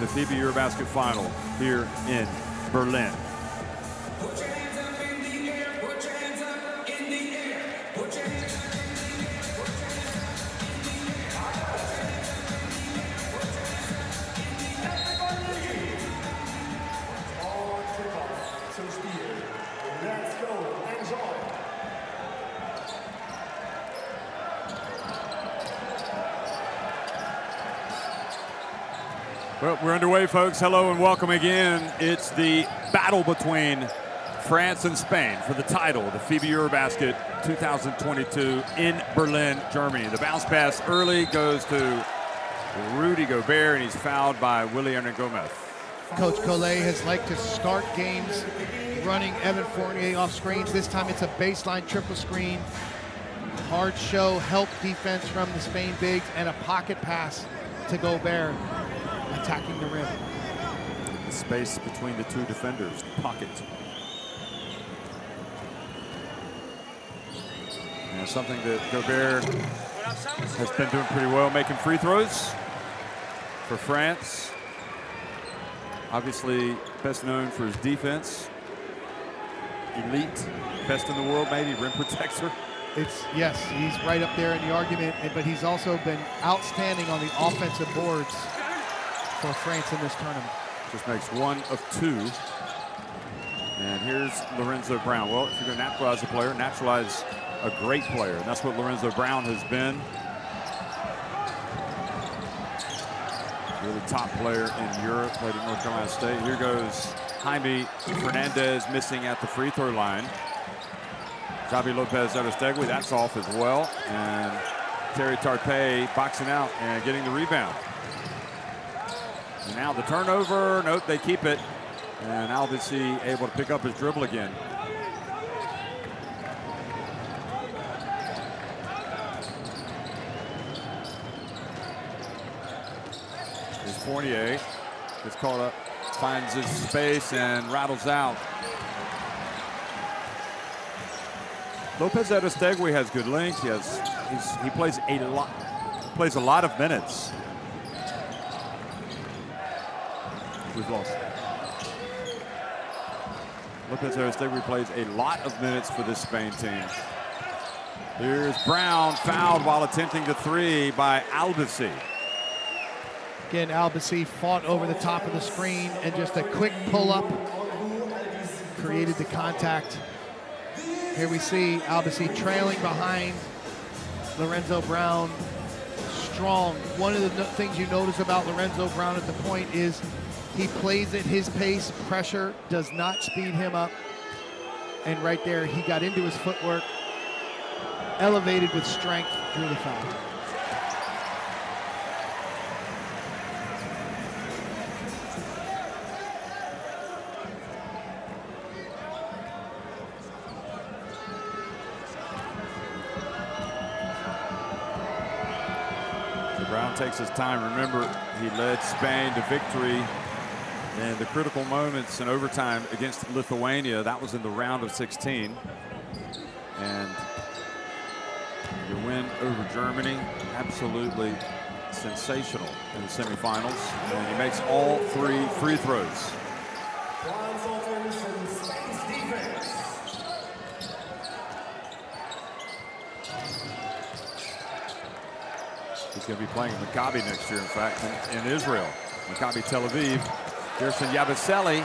in the FIBA Eurobasket final here in Berlin. Well, we're underway, folks. Hello and welcome again. It's the battle between France and Spain for the title, the FIBA Eurobasket 2022 in Berlin, Germany. The bounce pass early goes to Rudy Gobert, and he's fouled by Willy Gomez. Coach Collet has liked to start games running Evan Fournier off screens. This time it's a baseline triple screen. Hard show, help defense from the Spain bigs, and a pocket pass to Gobert, attacking the rim. The space between the two defenders, pocket. And something that Gobert has been doing pretty well, making free throws for France. Obviously, best known for his defense. Elite, best in the world, maybe, rim protector. Yes, he's right up there in the argument, but he's also been outstanding on the offensive boards for France in this tournament. Just makes 1 of 2. And here's Lorenzo Brown. Well, if you're going to naturalize a player, naturalize a great player. And that's what Lorenzo Brown has been. Really top player in Europe, played at North Carolina State. Here goes Jaime Fernandez missing at the free throw line. Xavi Lopez-Aristegui, that's off as well. And Terry Tarpe boxing out and getting the rebound. And now the turnover, nope, they keep it. And Albisi able to pick up his dribble again. Here's Fournier, gets caught up, finds his space and rattles out. Lopez-Aristegui has good length. He plays a lot of minutes. We've lost. Lopez-Aristegui plays a lot of minutes for this Spain team. Here's Brown, fouled while attempting the three by Albisi. Again, Albisi fought over the top of the screen, and just a quick pull-up created the contact. Here we see Albisi trailing behind Lorenzo Brown. Strong. One of the things you notice about Lorenzo Brown at the point is he plays at his pace. Pressure does not speed him up. And right there, he got into his footwork, elevated with strength, drew the foul. Brown takes his time. Remember, he led Spain to victory in the critical moments in overtime against Lithuania. That was in the round of 16. And the win over Germany, absolutely sensational in the semifinals. And he makes all 3 free throws. He's going to be playing at Maccabi next year, in fact, in Israel. Maccabi Tel Aviv. Gerson Yabusele.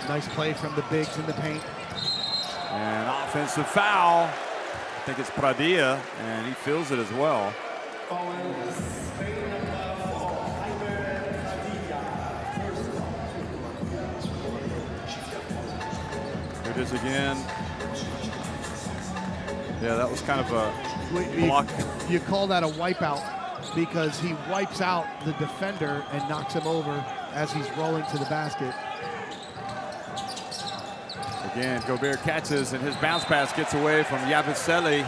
Nice play from the bigs in the paint. And offensive foul. I think it's Pradilla, and he feels it as well. Here it is again. Yeah, that was kind of a block. You call that a wipeout because he wipes out the defender and knocks him over as he's rolling to the basket. Again, Gobert catches, and his bounce pass gets away from Yabusele,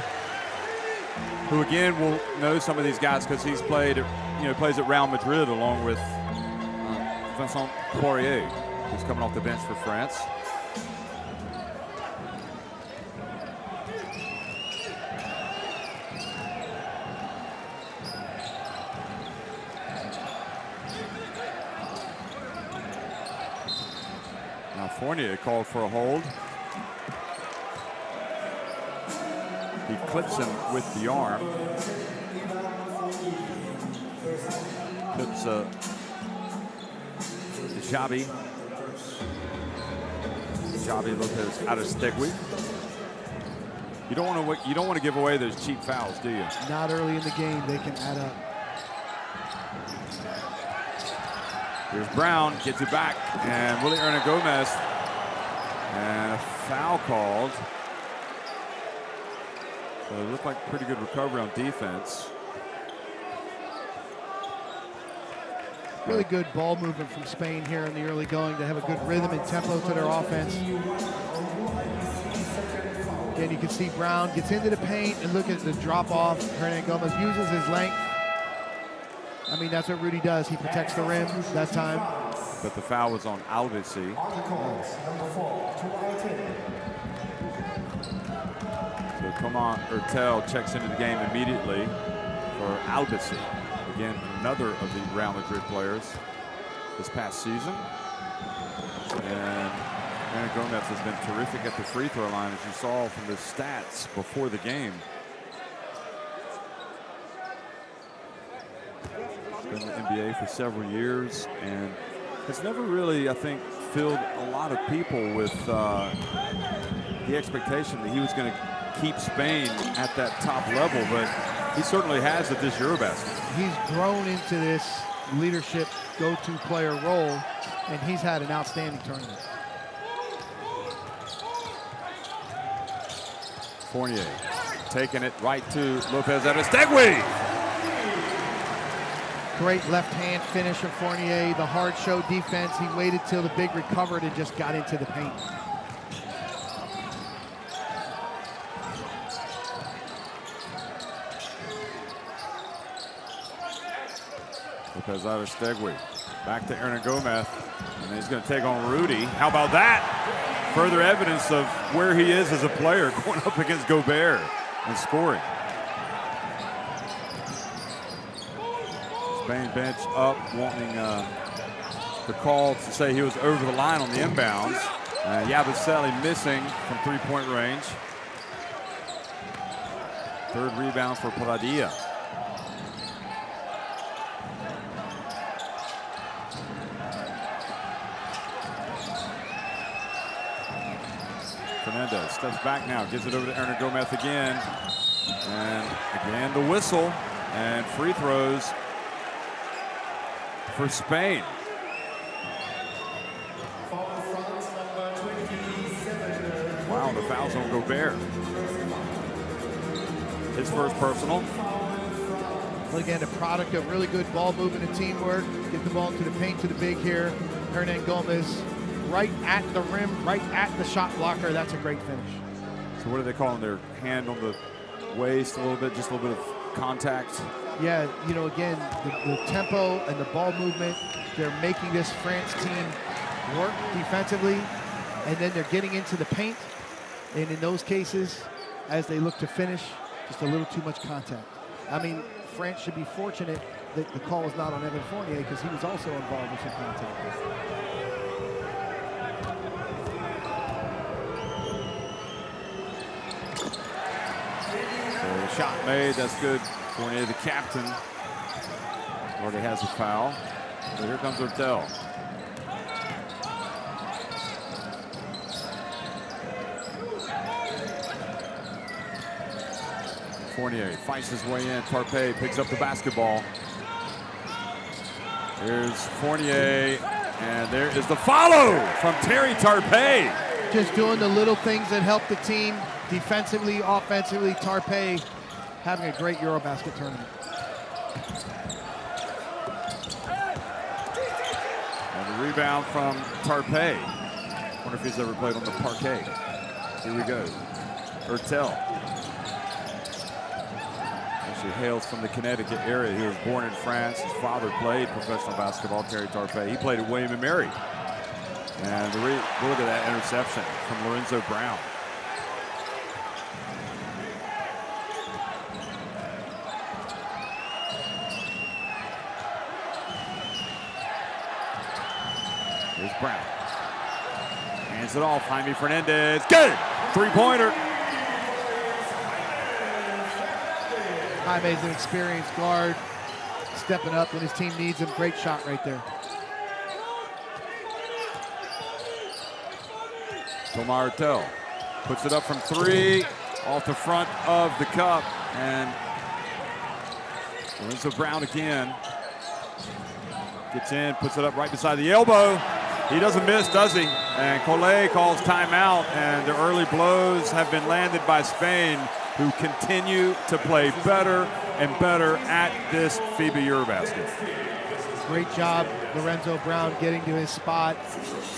who again will know some of these guys because he's played, plays at Real Madrid along with Vincent Poirier, who's coming off the bench for France. Fournier called for a hold. He clips him with the arm. Clips Xabi Lopez Aristegui. You don't want to give away those cheap fouls, do you? Not early in the game, they can add up. Here's Brown, gets it back, and Willie Gomez, and a foul called. So it looked like pretty good recovery on defense. Really good ball movement from Spain here in the early going to have a good rhythm and tempo to their offense. Again, you can see Brown gets into the paint and look at the drop off. Hernan Gomez uses his length. I mean, that's what Rudy does. He protects the rim that time. But the foul was on Albisi. So Coman Hurtel checks into the game immediately for Albisi. Again, another of the Real Madrid players this past season. And Hernan Gomez has been terrific at the free throw line, as you saw from the stats before the game. Been in the NBA for several years and has never really, I think, filled a lot of people with the expectation that he was going to keep Spain at that top level, but he certainly has at this Eurobasket. He's grown into this leadership go-to player role, and he's had an outstanding tournament. Fournier taking it right to Lopez Aristegui. Great left-hand finish of Fournier, the hard show defense. He waited till the big recovered and just got into the paint. Lopez Aristegui back to Hernan Gomez, and he's going to take on Rudy. How about that? Further evidence of where he is as a player, going up against Gobert and scoring. Spain bench up, wanting the call to say he was over the line on the inbounds. Yabusele missing from three-point range. Third rebound for Pradilla. Fernandez steps back now, gives it over to Hernan Gomez again. And again, the whistle and free throws for Spain. Wow, the foul's on Gobert. His first personal. Well, again, a product of really good ball movement and teamwork. Get the ball into the paint to the big here. Hernan Gomez right at the rim, right at the shot blocker. That's a great finish. So what are they calling their hand on the waist a little bit, just a little bit of contact? Yeah, you know, again, the tempo and the ball movement, they're making this France team work defensively, and then they're getting into the paint. And in those cases, as they look to finish, just a little too much contact. I mean, France should be fortunate that the call was not on Evan Fournier, because he was also involved with some contact. Shot made, that's good. Fournier, the captain, already has a foul. So here comes Hurtel. Fournier fights his way in. Tarpe picks up the basketball. Here's Fournier, and there is the follow from Terry Tarpe. Just doing the little things that help the team defensively, offensively. Tarpe having a great Eurobasket tournament. And the rebound from Tarpe. Wonder if he's ever played on the parquet. Here we go. Hurtel. Actually hails from the Connecticut area. He was born in France. His father played professional basketball, Terry Tarpe. He played at William & Mary. And look at that interception from Lorenzo Brown. Here's Brown. Hands it off, Jaime Fernandez. Good! Three-pointer. Jaime's an experienced guard, stepping up when his team needs him. Great shot right there. Tomar Hurtel puts it up from three, off the front of the cup, and Lorenzo Brown again. Gets in, puts it up right beside the elbow. He doesn't miss, does he? And Collet calls timeout, and the early blows have been landed by Spain, who continue to play better and better at this FIBA Eurobasket. Great job, Lorenzo Brown getting to his spot.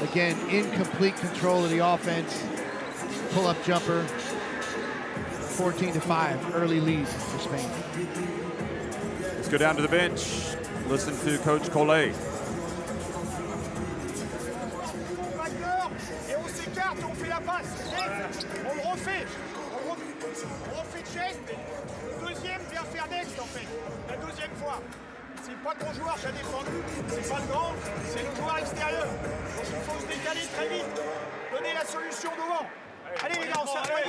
Again, in complete control of the offense. Pull-up jumper, 14-5, early lead for Spain. Let's go down to the bench. Listen to Coach Collet. C'est pas ton joueur qui a défendu, c'est pas le grand, c'est le joueur extérieur. Donc il faut se décaler très vite, donner la solution devant. Allez les gars, on s'arrête.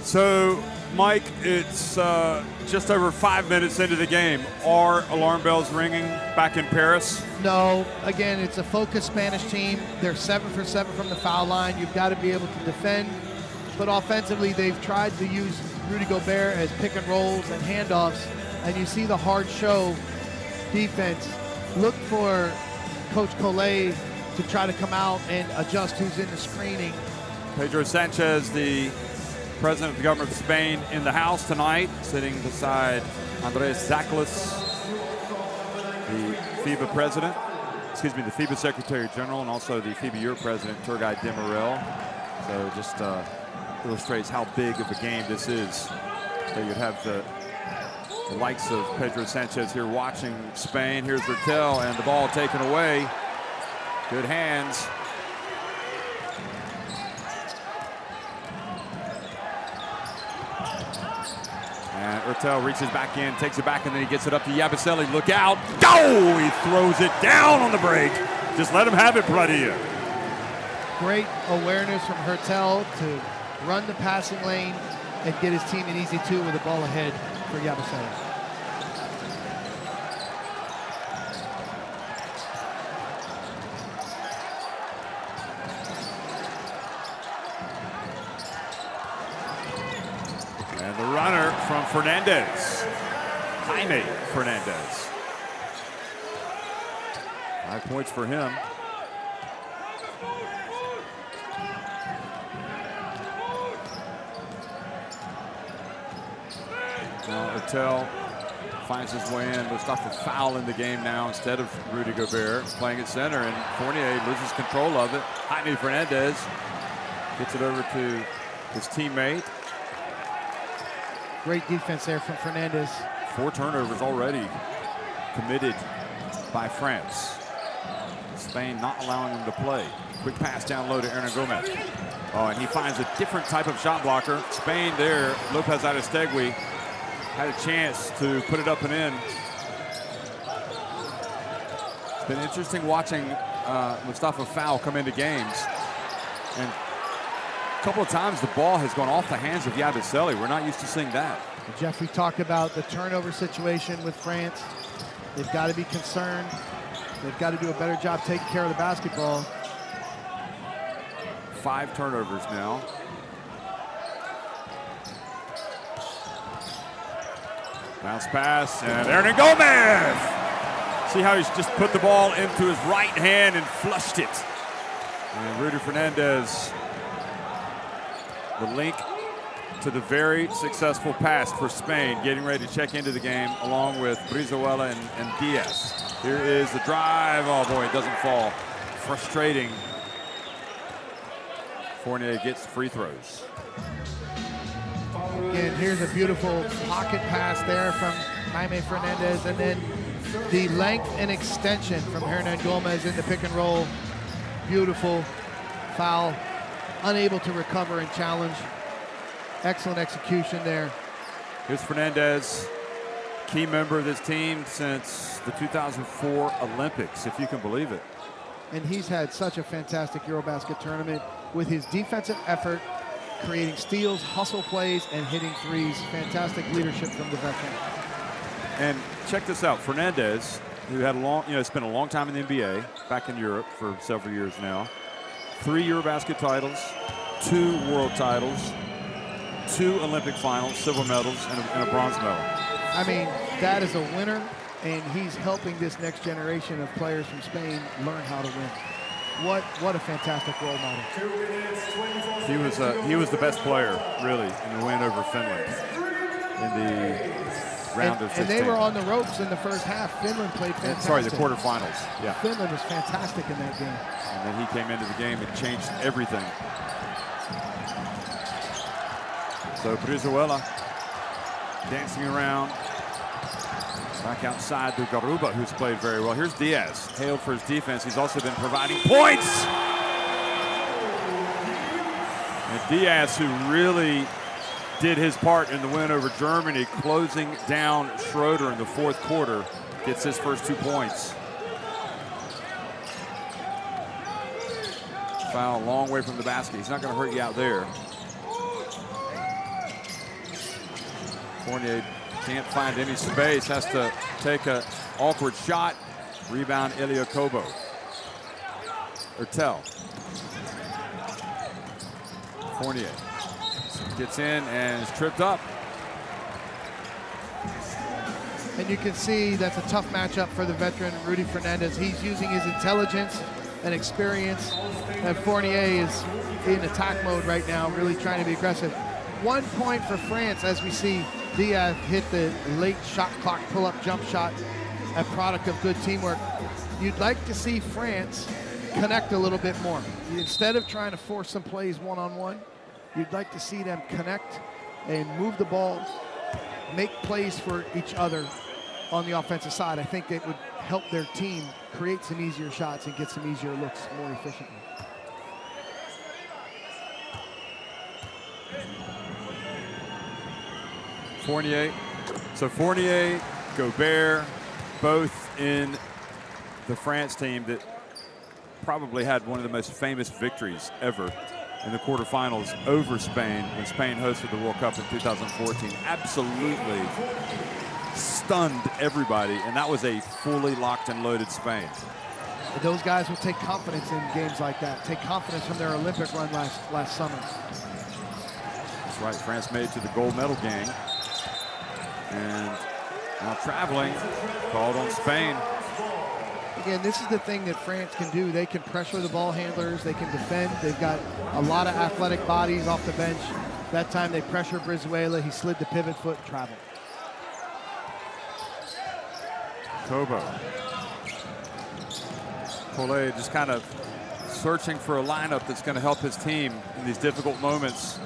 So, Mike, it's just over 5 minutes into the game. Are alarm bells ringing back in Paris? No. Again, it's a focused Spanish team. They're 7 for 7 from the foul line. You've got to be able to defend. But offensively, they've tried to use Rudy Gobert as pick and rolls and handoffs. And you see the hard show defense. Look for Coach Collet to try to come out and adjust who's in the screening. Pedro Sanchez, the President of the government of Spain, in the house tonight, sitting beside Andres Zaklis, the FIBA president, the FIBA Secretary General, and also the FIBA Euro President, Turgay Demirel. So just illustrates how big of a game this is. So you'd have the likes of Pedro Sanchez here watching Spain. Here's Hurtel, and the ball taken away. Good hands. And Hurtel reaches back in, takes it back, and then he gets it up to Yabusele. Look out. Go! He throws it down on the break. Just let him have it, Pradilla. Great awareness from Hurtel to run the passing lane and get his team an easy two with the ball ahead for Yabusele. And the runner from Fernandez, Jaime Fernandez. 5 points for him. Now Hurtel finds his way in. Mustafa foul in the game now instead of Rudy Gobert playing at center, and Fournier loses control of it. Jaime Fernandez gets it over to his teammate. Great defense there from Fernandez. 4 turnovers already committed by France. Spain not allowing him to play. Quick pass down low to Hernan Gomez. Oh, and he finds a different type of shot blocker. Spain there, Lopez Aristegui had a chance to put it up and in. It's been interesting watching Mustafa Foul come into games. And a couple of times the ball has gone off the hands of Yabusele. We're not used to seeing that. Jeff, we talked about the turnover situation with France. They've got to be concerned. They've got to do a better job taking care of the basketball. 5 turnovers now. Bounce pass, and Hernan Gomez! See how he's just put the ball into his right hand and flushed it. And Rudy Fernandez, the link to the very successful pass for Spain, getting ready to check into the game along with Brizuela and Diaz. Here is the drive. Oh boy, it doesn't fall. Frustrating. Fournier gets free throws. Again, here's a beautiful pocket pass there from Jaime Fernandez, and then the length and extension from Hernan Gomez in the pick and roll. Beautiful foul, unable to recover and challenge. Excellent execution there. Here's Fernandez, key member of this team since the 2004 Olympics, if you can believe it. And he's had such a fantastic Eurobasket tournament with his defensive effort, creating steals, hustle plays, and hitting threes. Fantastic leadership from the veteran. And check this out, Fernandez, who had spent a long time in the NBA, back in Europe for several years now. 3 Eurobasket titles, 2 world titles, 2 Olympic finals, silver medals, and a bronze medal. I mean, that is a winner, and he's helping this next generation of players from Spain learn how to win. What a fantastic role model. He was the best player, really, in the win over Finland in the round of 16. And they were on the ropes in the first half. Finland played fantastic. Sorry, the quarterfinals. Yeah. Finland was fantastic in that game. And then he came into the game and changed everything. So Brizuela dancing around. Back outside to Garuba, who's played very well. Here's Diaz, hailed for his defense. He's also been providing points. And Diaz, who really did his part in the win over Germany, closing down Schroeder in the 4th quarter, gets his first 2 points. Foul a long way from the basket. He's not going to hurt you out there. Fournier can't find any space, has to take an awkward shot. Rebound, Ilya Kobo. Ertel. Fournier gets in and is tripped up. And you can see that's a tough matchup for the veteran, Rudy Fernandez. He's using his intelligence and experience. And Fournier is in attack mode right now, really trying to be aggressive. 1 point for France as we see Diaz hit the late shot clock pull-up jump shot, a product of good teamwork. You'd like to see France connect a little bit more. Instead of trying to force some plays one-on-one, you'd like to see them connect and move the ball, make plays for each other on the offensive side. I think it would help their team create some easier shots and get some easier looks more efficiently. Fournier. So Fournier, Gobert, both in the France team that probably had one of the most famous victories ever in the quarterfinals over Spain when Spain hosted the World Cup in 2014. Absolutely stunned everybody, and that was a fully locked and loaded Spain. Those guys will take confidence in games like that, take confidence from their Olympic run last summer. That's right, France made it to the gold medal game. And now traveling, called on Spain. Again, this is the thing that France can do. They can pressure the ball handlers. They can defend. They've got a lot of athletic bodies off the bench. That time they pressured Brizuela. He slid the pivot foot and traveled. Kobo. Collet just kind of searching for a lineup that's going to help his team in these difficult moments.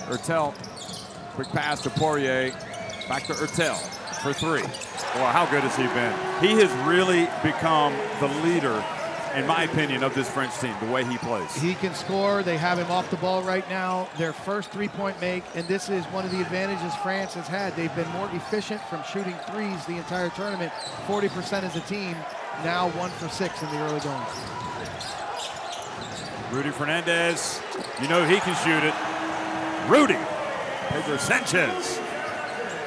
Ertel, quick pass to Poirier, back to Ertel for 3. Well, how good has he been? He has really become the leader, in my opinion, of this French team, the way he plays. He can score. They have him off the ball right now. Their first 3-point make, and this is one of the advantages France has had. They've been more efficient from shooting threes the entire tournament, 40% as a team, now 1 for 6 in the early going. Rudy Fernandez, you know he can shoot it. Rudy, Pedro Sanchez.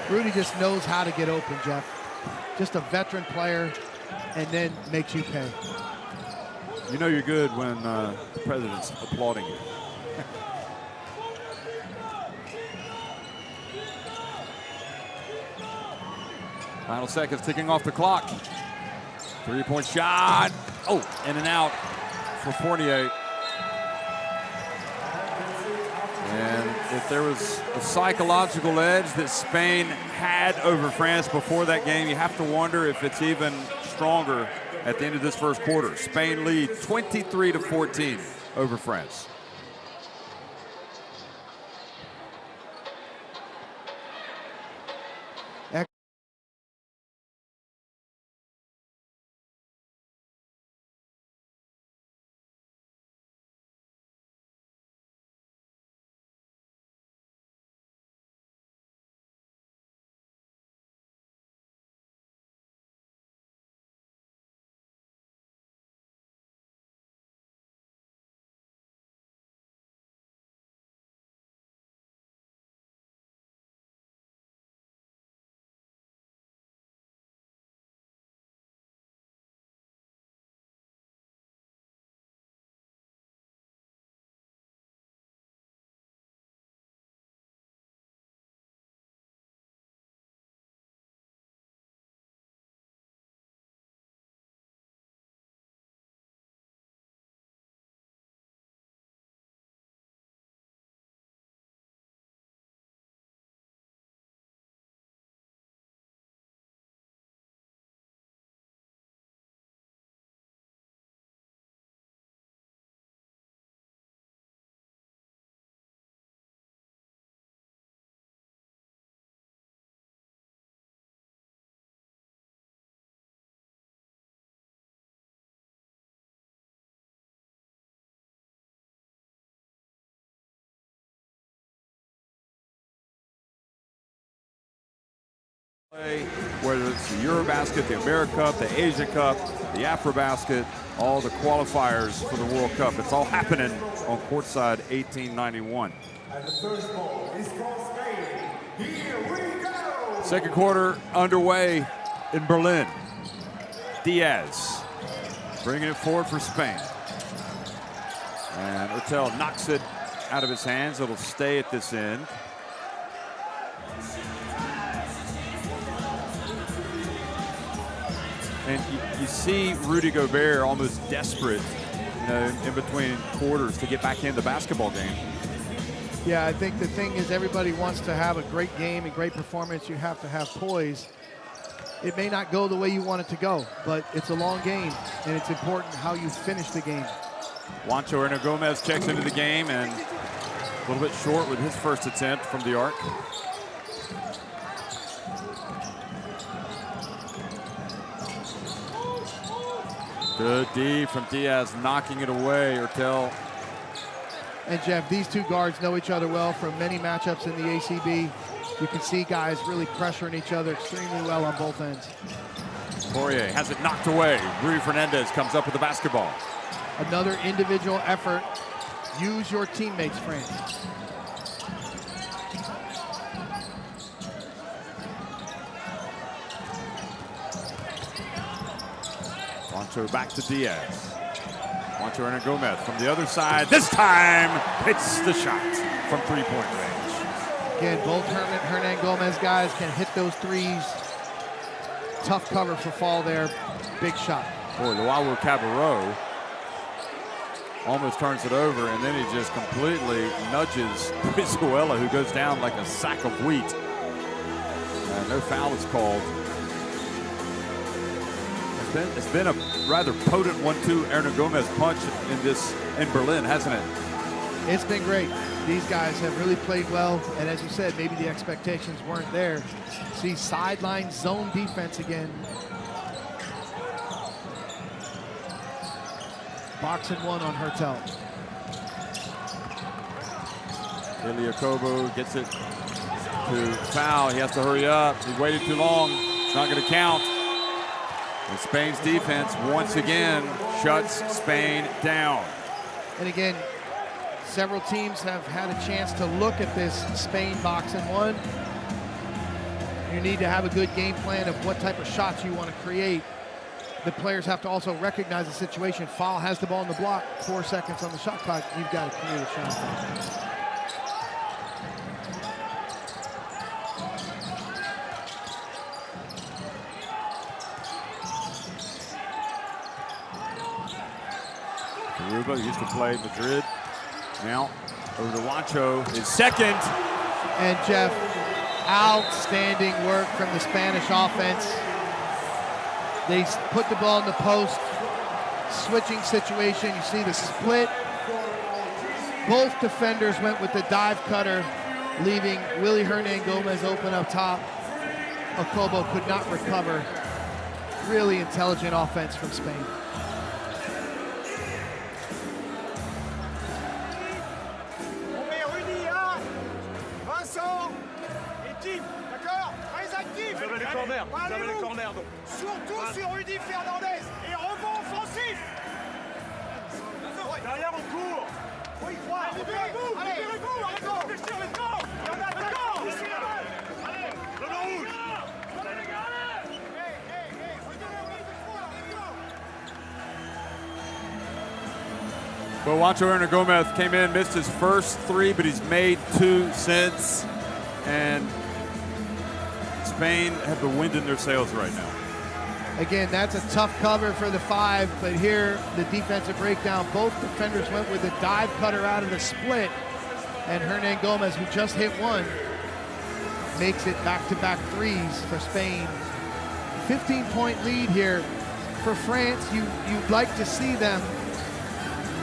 Rudy just knows how to get open, Jeff. Just a veteran player, and then makes you pay. You know you're good when the president's applauding you. Final seconds ticking off the clock. 3-point shot. Oh, in and out for Fournier. And if there was a psychological edge that Spain had over France before that game, you have to wonder if it's even stronger at the end of this first quarter. Spain lead 23-14 over France. Whether it's the Eurobasket, the America Cup, the Asia Cup, the Afrobasket, all the qualifiers for the World Cup. It's all happening on courtside 1891. And the first ball is from Spain. Here we go! Second quarter underway in Berlin. Diaz bringing it forward for Spain. And Ertel knocks it out of his hands. It'll stay at this end. And you see Rudy Gobert almost desperate, in between quarters to get back in the basketball game. Yeah, I think the thing is everybody wants to have a great game and great performance. You have to have poise. It may not go the way you want it to go, but it's a long game, and it's important how you finish the game. Juancho Hernangomez checks into the game, and a little bit short with his first attempt from the arc. Good D from Diaz, knocking it away. Ertel. And Jeff, these two guards know each other well from many matchups in the ACB. You can see guys really pressuring each other extremely well on both ends. Poirier has it knocked away. Rudy Fernandez comes up with the basketball. Another individual effort. Use your teammates, France. Juancho back to Diaz. Juancho Hernangomez from the other side. This time hits the shot from three-point range. Again, both Hernangomez guys can hit those threes. Tough cover for Fall there. Big shot. Boy, Luau Cabarro almost turns it over, and then he just completely nudges Brizuela, who goes down like a sack of wheat. And no foul is called. It's been a rather potent 1-2 Hernangomez punch in Berlin, hasn't it? It's been great. These guys have really played well, and as you said, maybe the expectations weren't there. See sideline zone defense again. Box and one on Hertel. Ilyakobo gets it to foul. He has to hurry up. He waited too long. It's not going to count. And Spain's defense once again shuts Spain down. And again, several teams have had a chance to look at this Spain box and one. You need to have a good game plan of what type of shots you want to create. The players have to also recognize the situation. Foul has the ball in the block, 4 seconds on the shot clock. You've got to create a shot. Garuba used to play Madrid. Now over to Juancho, his second. And Jeff, outstanding work from the Spanish offense. They put the ball in the post, switching situation. You see the split. Both defenders went with the dive cutter, leaving Willy Hernangomez open up top. Okobo could not recover. Really intelligent offense from Spain. On met Rudy, Vincent et Tim, d'accord? Très actif. Vous avez les corners, vous avez les Parlez-vous. corners. Donc. Surtout sur Rudy Fernandez et rebond offensif. Derrière, on court. Faut y croire. Libérez-vous, Allez, libérez-vous, arrêtez de d'accord. réfléchir, let's go. Il y en a d'accord. Ici, la balle. Allez, le ballon rouge. Allez, les gars, allez. Well, Juancho Hernangomez came in, missed his first three, but he's made two since. And Spain have the wind in their sails right now. Again, that's a tough cover for the five, but here the defensive breakdown. Both defenders went with a dive cutter out of the split, and Hernangomez, who just hit one, makes it back-to-back threes for Spain. 15-point lead here for France. You'd like to see them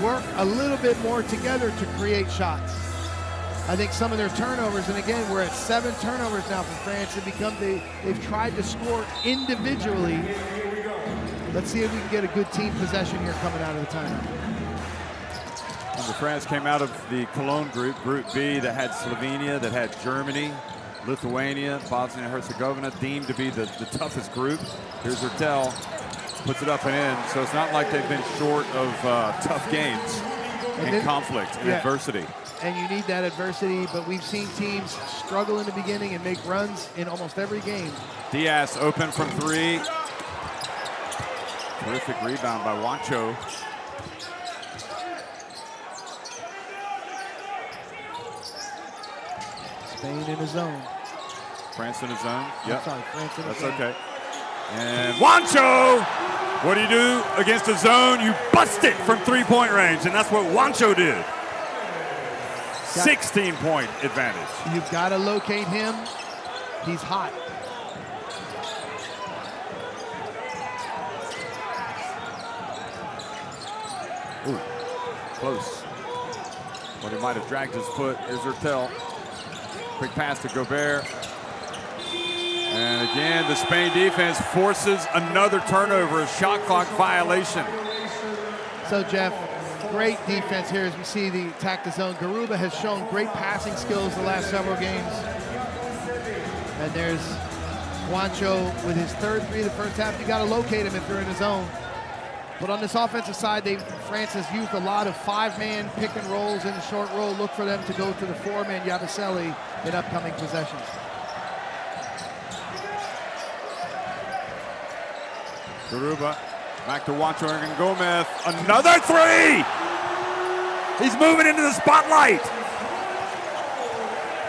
work a little bit more together to create shots. I think some of their turnovers, and again, we're at 7 turnovers now for France. They've tried to score individually. Let's see if we can get a good team possession here coming out of the timeout. And France came out of the Cologne group, Group B, that had Slovenia, that had Germany, Lithuania, Bosnia and Herzegovina, deemed to be the toughest group. Here's Ertel, puts it up and in. So it's not like they've been short of tough games and conflict and adversity. And you need that adversity, but we've seen teams struggle in the beginning and make runs in almost every game. Diaz open from three. Terrific rebound by Wancho. Spain in his zone. France in his zone. Yep. Sorry, France in his That's zone. okay. And Wancho! What do you do against a zone? You bust it from three-point range, and that's what Wancho did. 16-point advantage. You've got to locate him. He's hot. Ooh, close. But he might have dragged his foot. Here's Ertel. Quick pass to Gobert. And again, the Spain defense forces another turnover, a shot clock violation. So, Jeff, great defense here as we see the attack the zone. Garuba has shown great passing skills the last several games. And there's Wancho with his third three of the first half. You got to locate him if you're in the zone. But on this offensive side, France has used a lot of five-man pick and rolls in the short roll. Look for them to go to the four-man Yabusele in upcoming possessions. Garuba back to Wancho and Gomez. Another three! He's moving into the spotlight.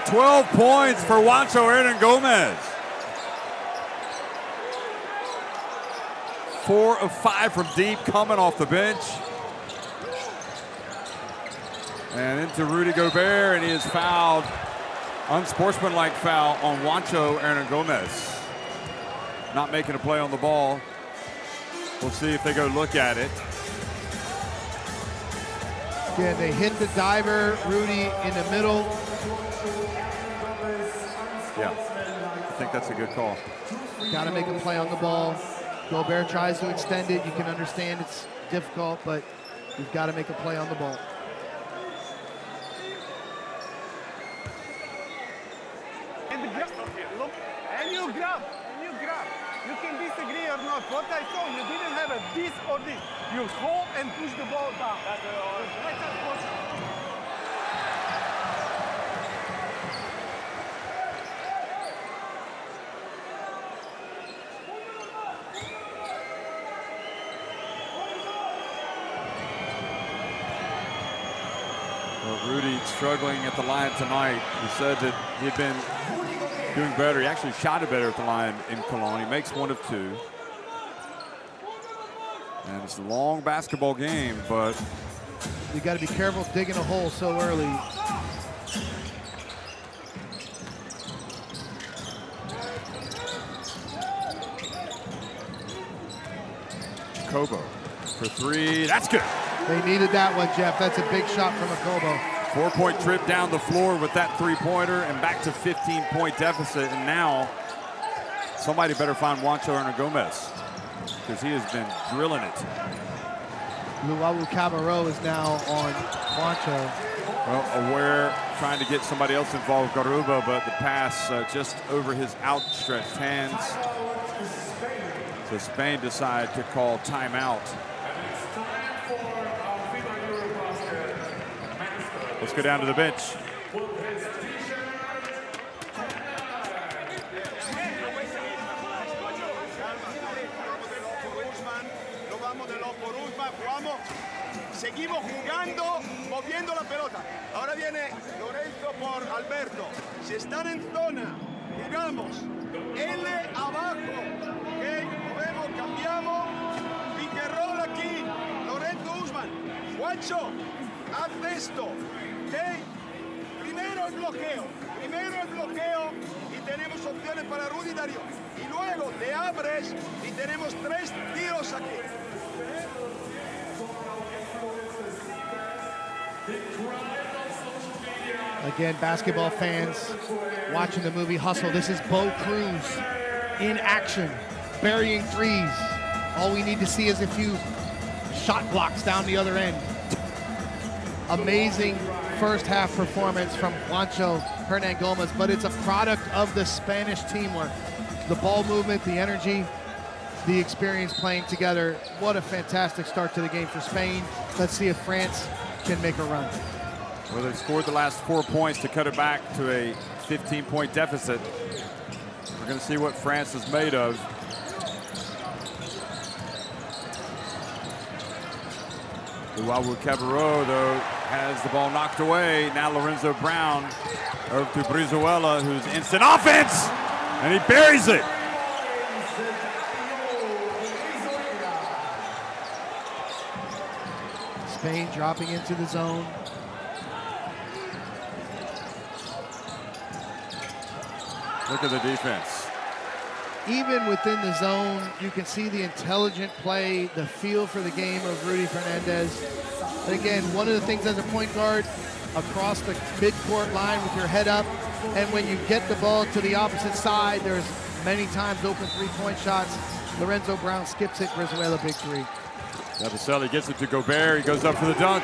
12 points for Wancho Hernangomez. 4 of 5 from deep, coming off the bench. And into Rudy Gobert, and he is fouled. Unsportsmanlike foul on Wancho Hernangomez. Not making a play on the ball. We'll see if they go look at it. Yeah, they hit the diver, Rudy in the middle. Yeah, I think that's a good call. Got to make a play on the ball. Gobert tries to extend it. You can understand it's difficult, but you've got to make a play on the ball. And you grab. You can disagree or not. What I saw, you didn't have a this or this. You hold and push the ball down. Well, Rudy struggling at the line tonight. He said that he'd been doing better. He actually shot it better at the line in Cologne. He makes 1 of 2. And it's a long basketball game, but You got to be careful digging a hole so early. Kobo for 3. That's good. They needed that one, Jeff. That's a big shot from Kobo. 4-point trip down the floor with that three-pointer and back to 15-point deficit. And now somebody better find Wancho Hernangomez because he has been drilling it. Luau Cabarro is now on Wancho. Well, Aware trying to get somebody else involved, Garuba, but the pass just over his outstretched hands. So Spain decide to call timeout. Let's go down to the bench. Seguimos jugando, moviendo la pelota. Ahora viene Lorenzo por Alberto. Si están en zona, jugamos. L abajo. Ok, movemos, cambiamos. Pick and roll aquí. Lorenzo Usman. Juancho, haz esto. Ok. Primero el bloqueo. Y tenemos opciones para Rudy Darío. Y luego te abres y tenemos 3 tiros aquí. Again, basketball fans watching the movie Hustle. This is Bo Cruz in action, burying threes. All we need to see is a few shot blocks down the other end. Amazing first half performance from Wancho Hernan Gomez, but it's a product of the Spanish teamwork. The ball movement, the energy, the experience playing together. What a fantastic start to the game for Spain. Let's see if France can make a run. Well, they've scored the last 4 points to cut it back to a 15-point deficit. We're going to see what France is made of. Luau Cabarro, though, has the ball knocked away. Now Lorenzo Brown over to Brizuela, who's instant offense, and he buries it. Spain dropping into the zone. Look at the defense. Even within the zone, you can see the intelligent play, the feel for the game of Rudy Fernandez. And again, one of the things as a point guard, across the midcourt line with your head up, and when you get the ball to the opposite side, there's many times open three-point shots. Lorenzo Brown skips it, Brizuela big three. Yabusele gets it to Gobert, he goes up for the dunk.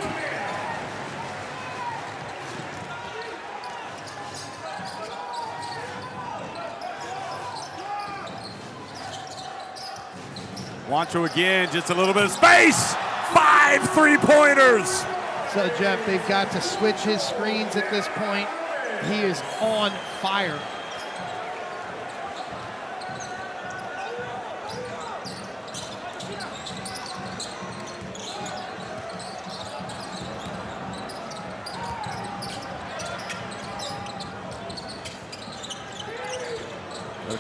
Juancho again, just a little bit of space. 5 3-pointers. So Jeff, they've got to switch his screens at this point. He is on fire.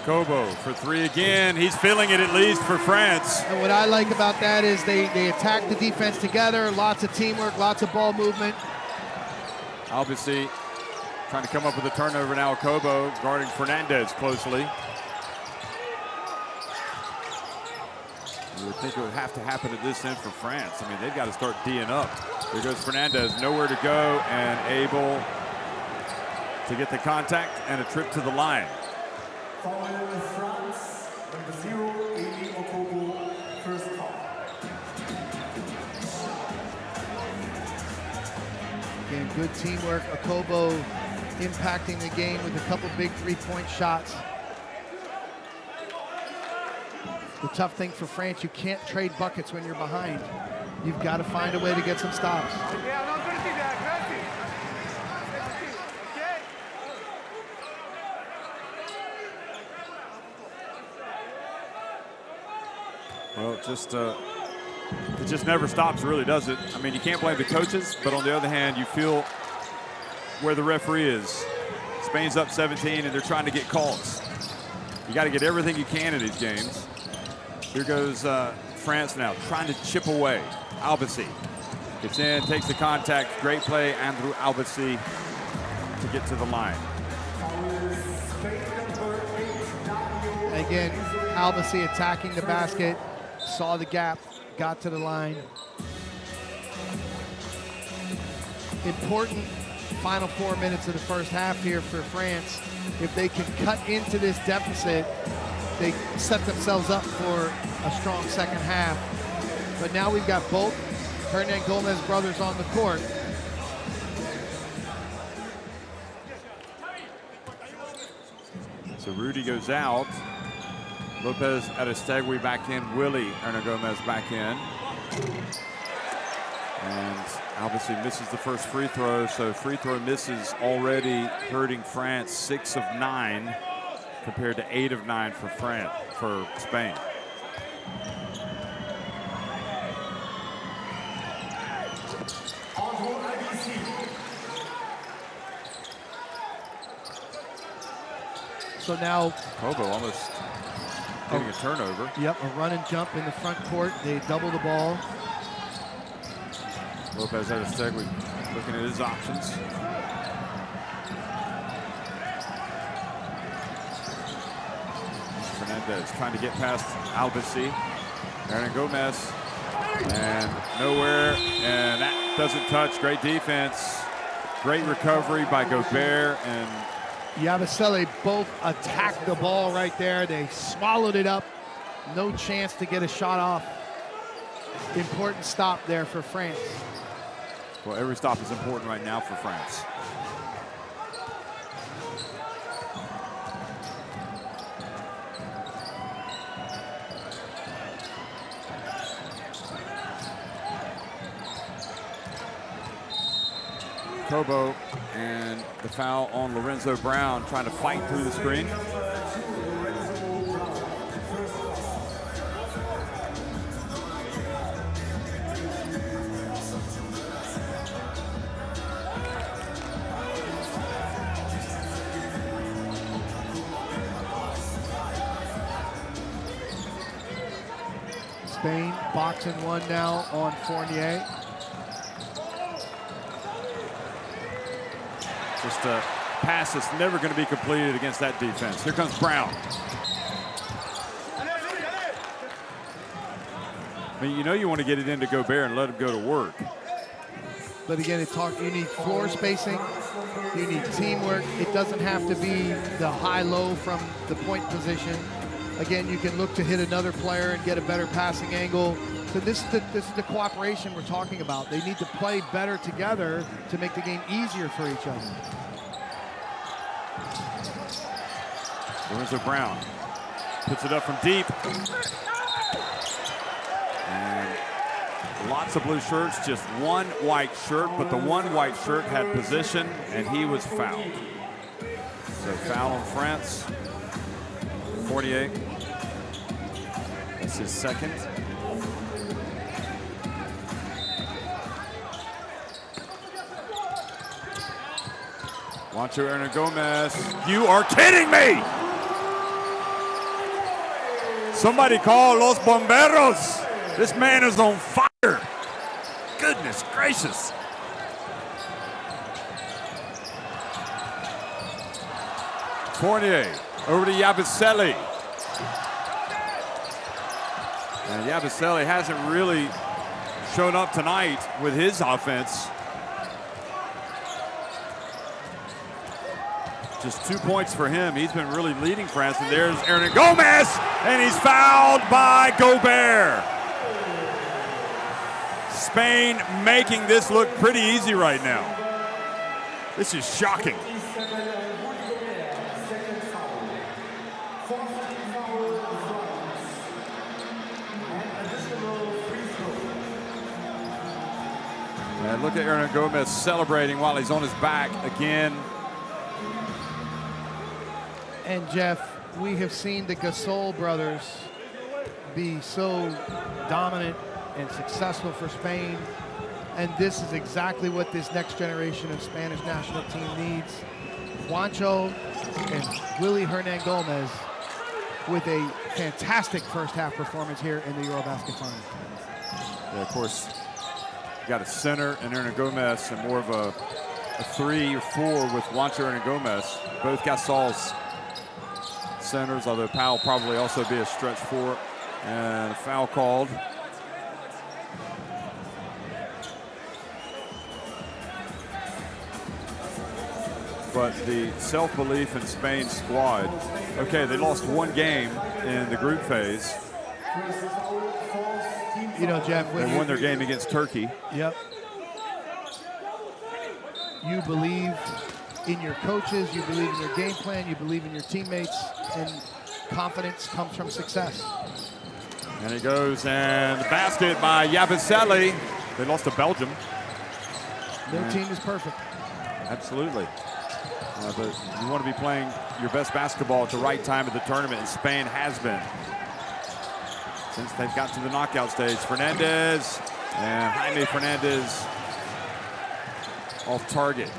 Kobo for 3 again. He's feeling it, at least for France. And what I like about that is they attack the defense together. Lots of teamwork, lots of ball movement. Albasi trying to come up with a turnover now. Kobo guarding Fernandez closely. You would think it would have to happen at this end for France. I mean, they've got to start D'ing up. There goes Fernandez, nowhere to go, and able to get the contact and a trip to the line. Following France, number 0, Amy Okobo, first call. Again, good teamwork. Okobo impacting the game with a couple big three-point shots. The tough thing for France, you can't trade buckets when you're behind. You've got to find a way to get some stops. Well, it just never stops, really, does it? I mean, you can't blame the coaches, but on the other hand, you feel where the referee is. Spain's up 17, and they're trying to get calls. You got to get everything you can in these games. Here goes France now, trying to chip away. Albasi gets in, takes the contact. Great play, Andrew Albasi, to get to the line. Again, Albasi attacking the basket. Saw the gap, got to the line. Important final 4 minutes of the first half here for France. If they can cut into this deficit, they set themselves up for a strong second half. But now we've got both Hernan Gomez brothers on the court. So Rudy goes out. Lopez Aristegui back in. Willie Hernan Gomez back in. And obviously misses the first free throw, so free throw misses already hurting France. 6 of 9 compared to 8 of 9 for Spain. So now Kobo almost getting a turnover. Yep, a run and jump in the front court. They double the ball. Lopez Aristegui looking at his options. Fernandez trying to get past Albasi. Hernan Gomez, and nowhere, and that doesn't touch. Great defense. Great recovery by Gobert and Yabusele both attacked the ball right there. They swallowed it up. No chance to get a shot off. Important stop there for France. Well, every stop is important right now for France. Kobo, and the foul on Lorenzo Brown, trying to fight through the screen. Spain boxing one now on Fournier. Just a pass that's never going to be completed against that defense. Here comes Brown. I mean, you know you want to get it into Gobert and let him go to work. But again, you need floor spacing, you need teamwork. It doesn't have to be the high-low from the point position. Again, you can look to hit another player and get a better passing angle. So this is the cooperation we're talking about. They need to play better together to make the game easier for each other. Lorenzo Brown puts it up from deep. And lots of blue shirts, just one white shirt, but the one white shirt had position, and he was fouled. So foul on France. 48. That's his second. Juancho Hernangomez. You are kidding me! Somebody call Los Bomberos. This man is on fire. Goodness gracious. Fournier over to Yabusele. And Yabusele hasn't really shown up tonight with his offense. Just 2 points for him. He's been really leading France. And there's Hernangomez, and he's fouled by Gobert. Spain making this look pretty easy right now. This is shocking. And look at Hernangomez celebrating while he's on his back again. And Jeff, we have seen the Gasol brothers be so dominant and successful for Spain. And this is exactly what this next generation of Spanish national team needs. Juancho and Willy Hernangomez with a fantastic first half performance here in the Eurobasket Finals. Yeah, of course, you got a center in Hernangomez and more of a 3 or 4 with Juancho Hernangomez. Both Gasol's centers, although Powell probably also be a stretch 4. And a foul called. But the self-belief in Spain's squad, okay, they lost one game in the group phase. You know, Jeff, they won their game against Turkey. Yep. You believe in your coaches, you believe in your game plan, you believe in your teammates, and confidence comes from success. And he goes, and the basket by Yabusele. They lost to Belgium. Their team is perfect. Absolutely. But you want to be playing your best basketball at the right time of the tournament, and Spain has been. Since they've got to the knockout stage, Fernandez and Jaime Fernandez off target.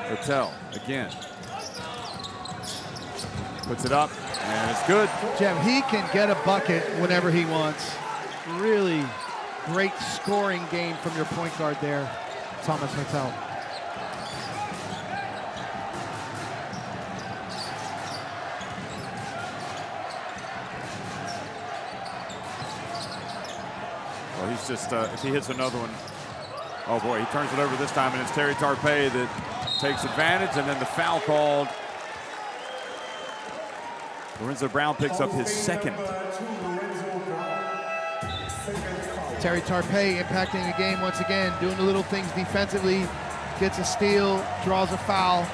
Hotel again. Puts it up, and it's good. Jeff, he can get a bucket whenever he wants. Really great scoring game from your point guard there, Thomas Hotel. Well, he's just, if he hits another one, oh boy, he turns it over this time, and it's Terry Tarpey that takes advantage, and then the foul called. Lorenzo Brown picks up his second. Terry Tarpey impacting the game once again, doing the little things defensively, gets a steal, draws a foul.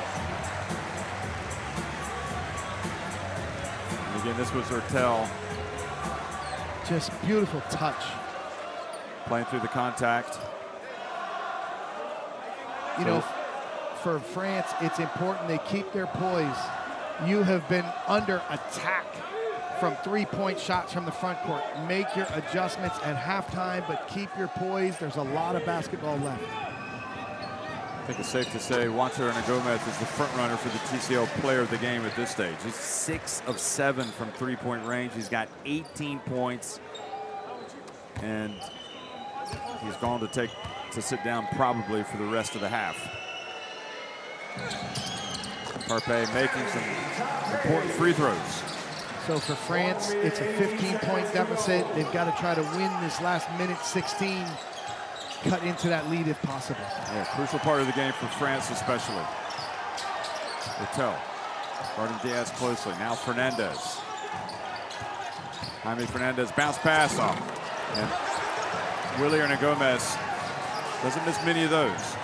And again, this was Hurtel. Just beautiful touch. Playing through the contact. You know, for France, it's important they keep their poise. You have been under attack from three-point shots from the front court. Make your adjustments at halftime, but keep your poise. There's a lot of basketball left. I think it's safe to say Juancho Hernangomez is the front runner for the TCL player of the game at this stage. He's 6 of 7 from three-point range. He's got 18 points, and he's going to sit down probably for the rest of the half. Tarpe making some important free throws. So for France, it's a 15-point deficit. They've got to try to win this last minute 16. Cut into that lead if possible. Yeah, crucial part of the game for France especially. Littell guarding Diaz closely. Now Fernandez. Jaime Fernandez bounce pass off. And Willy Hernangomez doesn't miss many of those.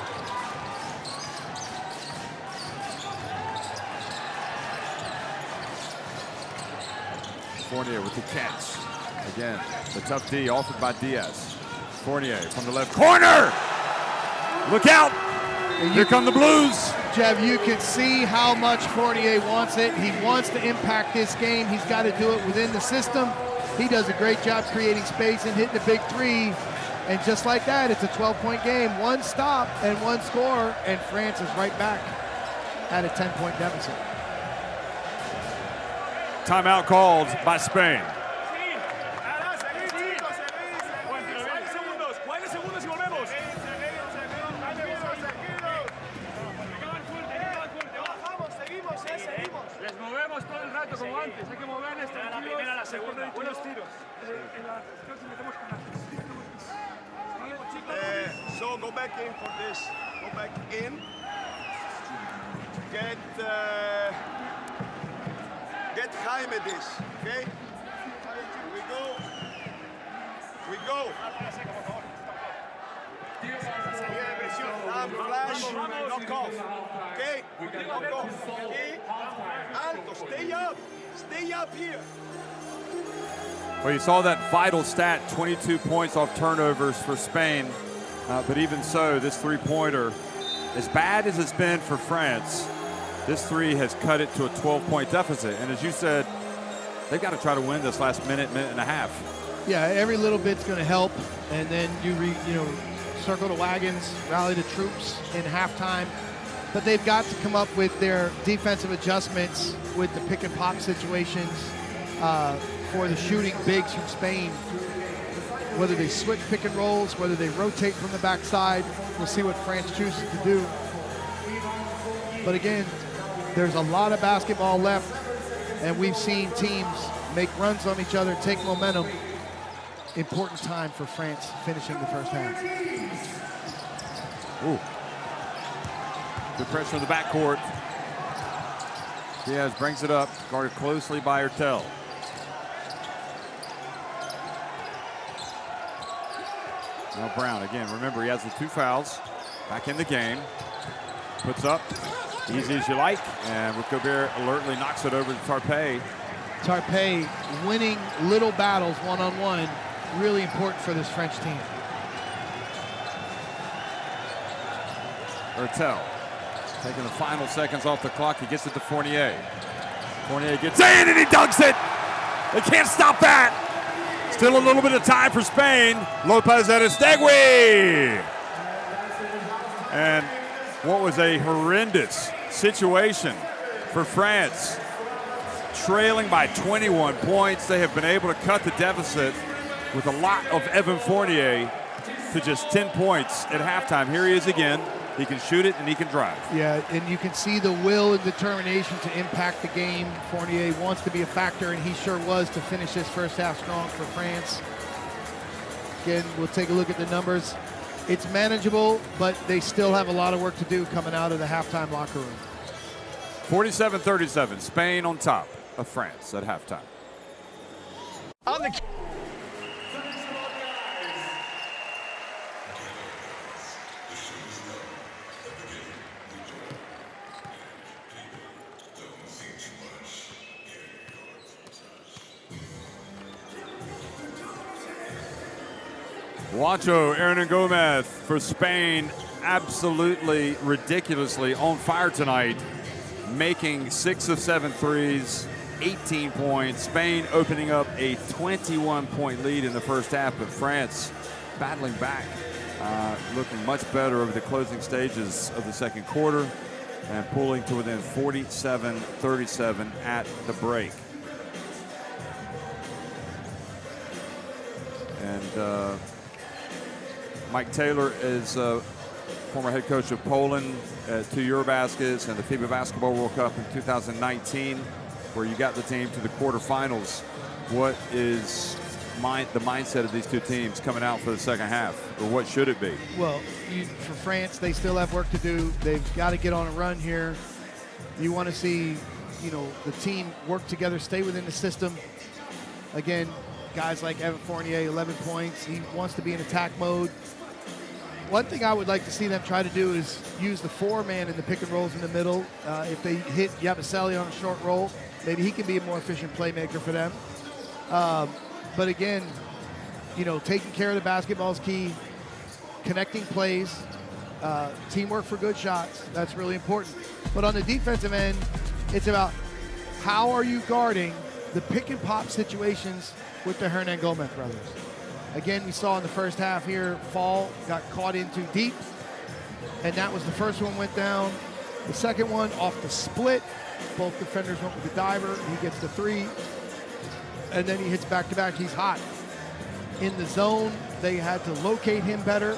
Fournier with the catch. Again, the tough D offered by Diaz. Fournier from the left corner. Look out. Here come the Blues. Jeff, you can see how much Fournier wants it. He wants to impact this game. He's got to do it within the system. He does a great job creating space and hitting the big three. And just like that, it's a 12-point game. One stop and one score, and France is right back at a 10-point deficit. Timeout called by Spain. So go back in for this. Go back in. Get Jaime this. Okay. We go. We go. Flash. Knock off. Okay. Knock off. Okay. Alto. Stay up. Stay up here. Well, you saw that vital stat, 22 points off turnovers for Spain. But even so, this three-pointer, as bad as it's been for France, this three has cut it to a 12-point deficit. And as you said, they've got to try to win this last minute and a half. Yeah, every little bit's going to help. And then you circle the wagons, rally the troops in halftime. But they've got to come up with their defensive adjustments with the pick and pop situations for the shooting bigs from Spain. Whether they switch pick and rolls, whether they rotate from the backside, we'll see what France chooses to do. But again, there's a lot of basketball left, and we've seen teams make runs on each other, take momentum. Important time for France finishing the first half. Ooh. Good pressure in the backcourt. Diaz brings it up, guarded closely by Hurtel. Now Brown again. Remember, he has the 2 fouls. Back in the game. Puts up. Easy as you like. And Ruth Gobert alertly knocks it over to Tarpe. Tarpe winning little battles one-on-one. Really important for this French team. Hurtel taking the final seconds off the clock. He gets it to Fournier. Fournier gets in and he dunks it. They can't stop that. Still a little bit of time for Spain. Lopez Aristegui. And what was a horrendous situation for France. Trailing by 21 points. They have been able to cut the deficit with a lot of Evan Fournier to just 10 points at halftime. Here he is again. He can shoot it and he can drive. Yeah, and you can see the will and determination to impact the game. Fournier wants to be a factor, and he sure was to finish this first half strong for France. Again, we'll take a look at the numbers. It's manageable, but they still have a lot of work to do coming out of the halftime locker room. 47-37, Spain on top of France at halftime. On the Juancho Hernangomez for Spain absolutely ridiculously on fire tonight, making 6 of 7 threes, 18 points. Spain opening up a 21-point lead in the first half, but France battling back, looking much better over the closing stages of the second quarter and pulling to within 47-37 at the break. And Mike Taylor is former head coach of Poland at 2 Eurobaskets and the FIBA Basketball World Cup in 2019, where you got the team to the quarterfinals. What is the mindset of these two teams coming out for the second half, or what should it be? Well, for France, they still have work to do. They've got to get on a run here. You want to see, the team work together, stay within the system. Again, guys like Evan Fournier, 11 points. He wants to be in attack mode. One thing I would like to see them try to do is use the 4-man in the pick and rolls in the middle. If they hit Yabusele on a short roll, maybe he can be a more efficient playmaker for them. But again, taking care of the basketball is key. Connecting plays, teamwork for good shots, that's really important. But on the defensive end, it's about how are you guarding the pick and pop situations with the Hernan Gomez brothers. Again, we saw in the first half here, Fall got caught in too deep, and that was the first one went down. The second one off the split, both defenders went with the diver. He gets the 3, and then he hits back-to-back. He's hot. In the zone, they had to locate him better.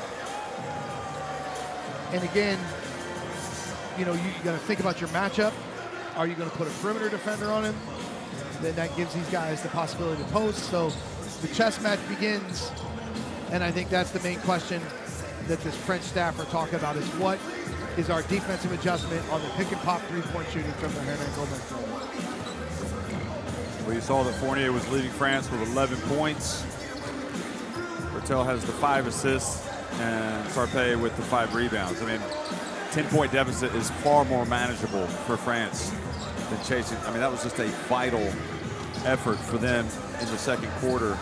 And again, you got to think about your matchup. Are you going to put a perimeter defender on him? Then that gives these guys the possibility to post. So the chess match begins, and I think that's the main question that this French staff are talking about is what is our defensive adjustment on the pick and pop 3-point shooting from the Hernan Gomez brothers. Well, you saw that Fournier was leading France with 11 points. Hertel has the 5 assists, and Sarpé with the 5 rebounds. I mean, 10-point deficit is far more manageable for France than chasing. I mean, that was just a vital effort for them in the second quarter.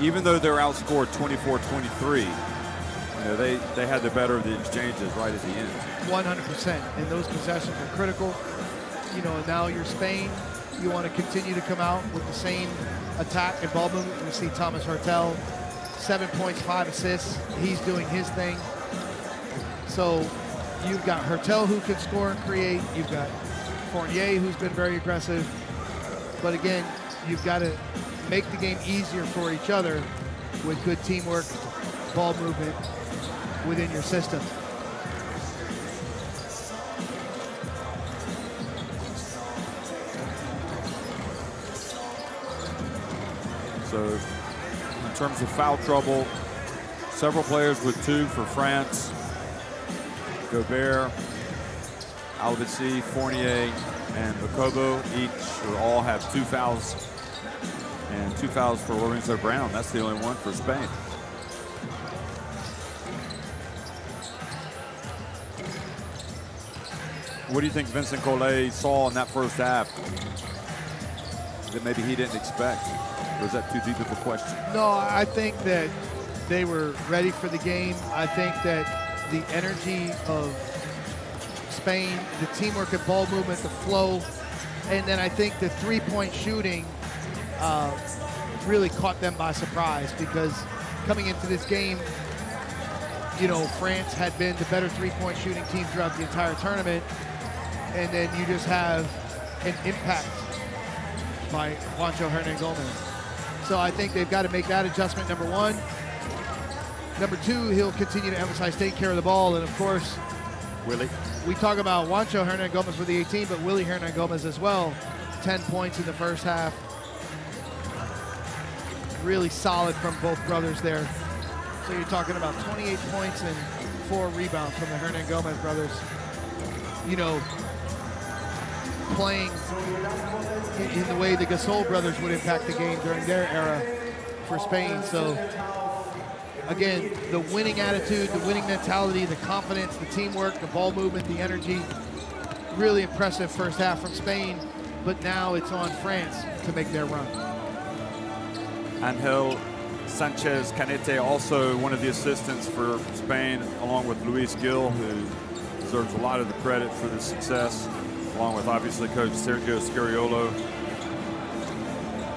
Even though they're outscored 24-23, they had the better of the exchanges right at the end. 100%, and those possessions are critical. And now you're Spain. You want to continue to come out with the same attack and ball movement. We see Thomas Hertel, 7 points, 5 assists. He's doing his thing. So you've got Hertel who can score and create. You've got Fournier who's been very aggressive. But again, you've got to make the game easier for each other with good teamwork, ball movement within your system. So in terms of foul trouble, several players with 2 for France. Gobert, Albasi, Fournier, and Bakobo each or all have 2 fouls. And 2 fouls for Lorenzo Brown. That's the only one for Spain. What do you think Vincent Collet saw in that first half that maybe he didn't expect? Or is that too deep of a question? No, I think that they were ready for the game. I think that the energy of Spain, the teamwork and ball movement, the flow, and then I think the 3-point shooting really caught them by surprise, because coming into this game, France had been the better 3-point shooting team throughout the entire tournament, and then you just have an impact by Juancho Hernan Gomez. So I think they've got to make that adjustment, number 1. Number 2, he'll continue to emphasize taking care of the ball, and of course, Willie. We talk about Juancho Hernan Gomez with the 18, but Willie Hernan Gomez as well. 10 points in the first half. Really solid from both brothers there. So you're talking about 28 points and 4 rebounds from the Hernan Gomez brothers. Playing in the way the Gasol brothers would impact the game during their era for Spain. So again, the winning attitude, the winning mentality, the confidence, the teamwork, the ball movement, the energy. Really impressive first half from Spain, but now it's on France to make their run. Angel Sanchez Canete, also one of the assistants for Spain, along with Luis Gil, who deserves a lot of the credit for this success, along with obviously coach Sergio Scariolo,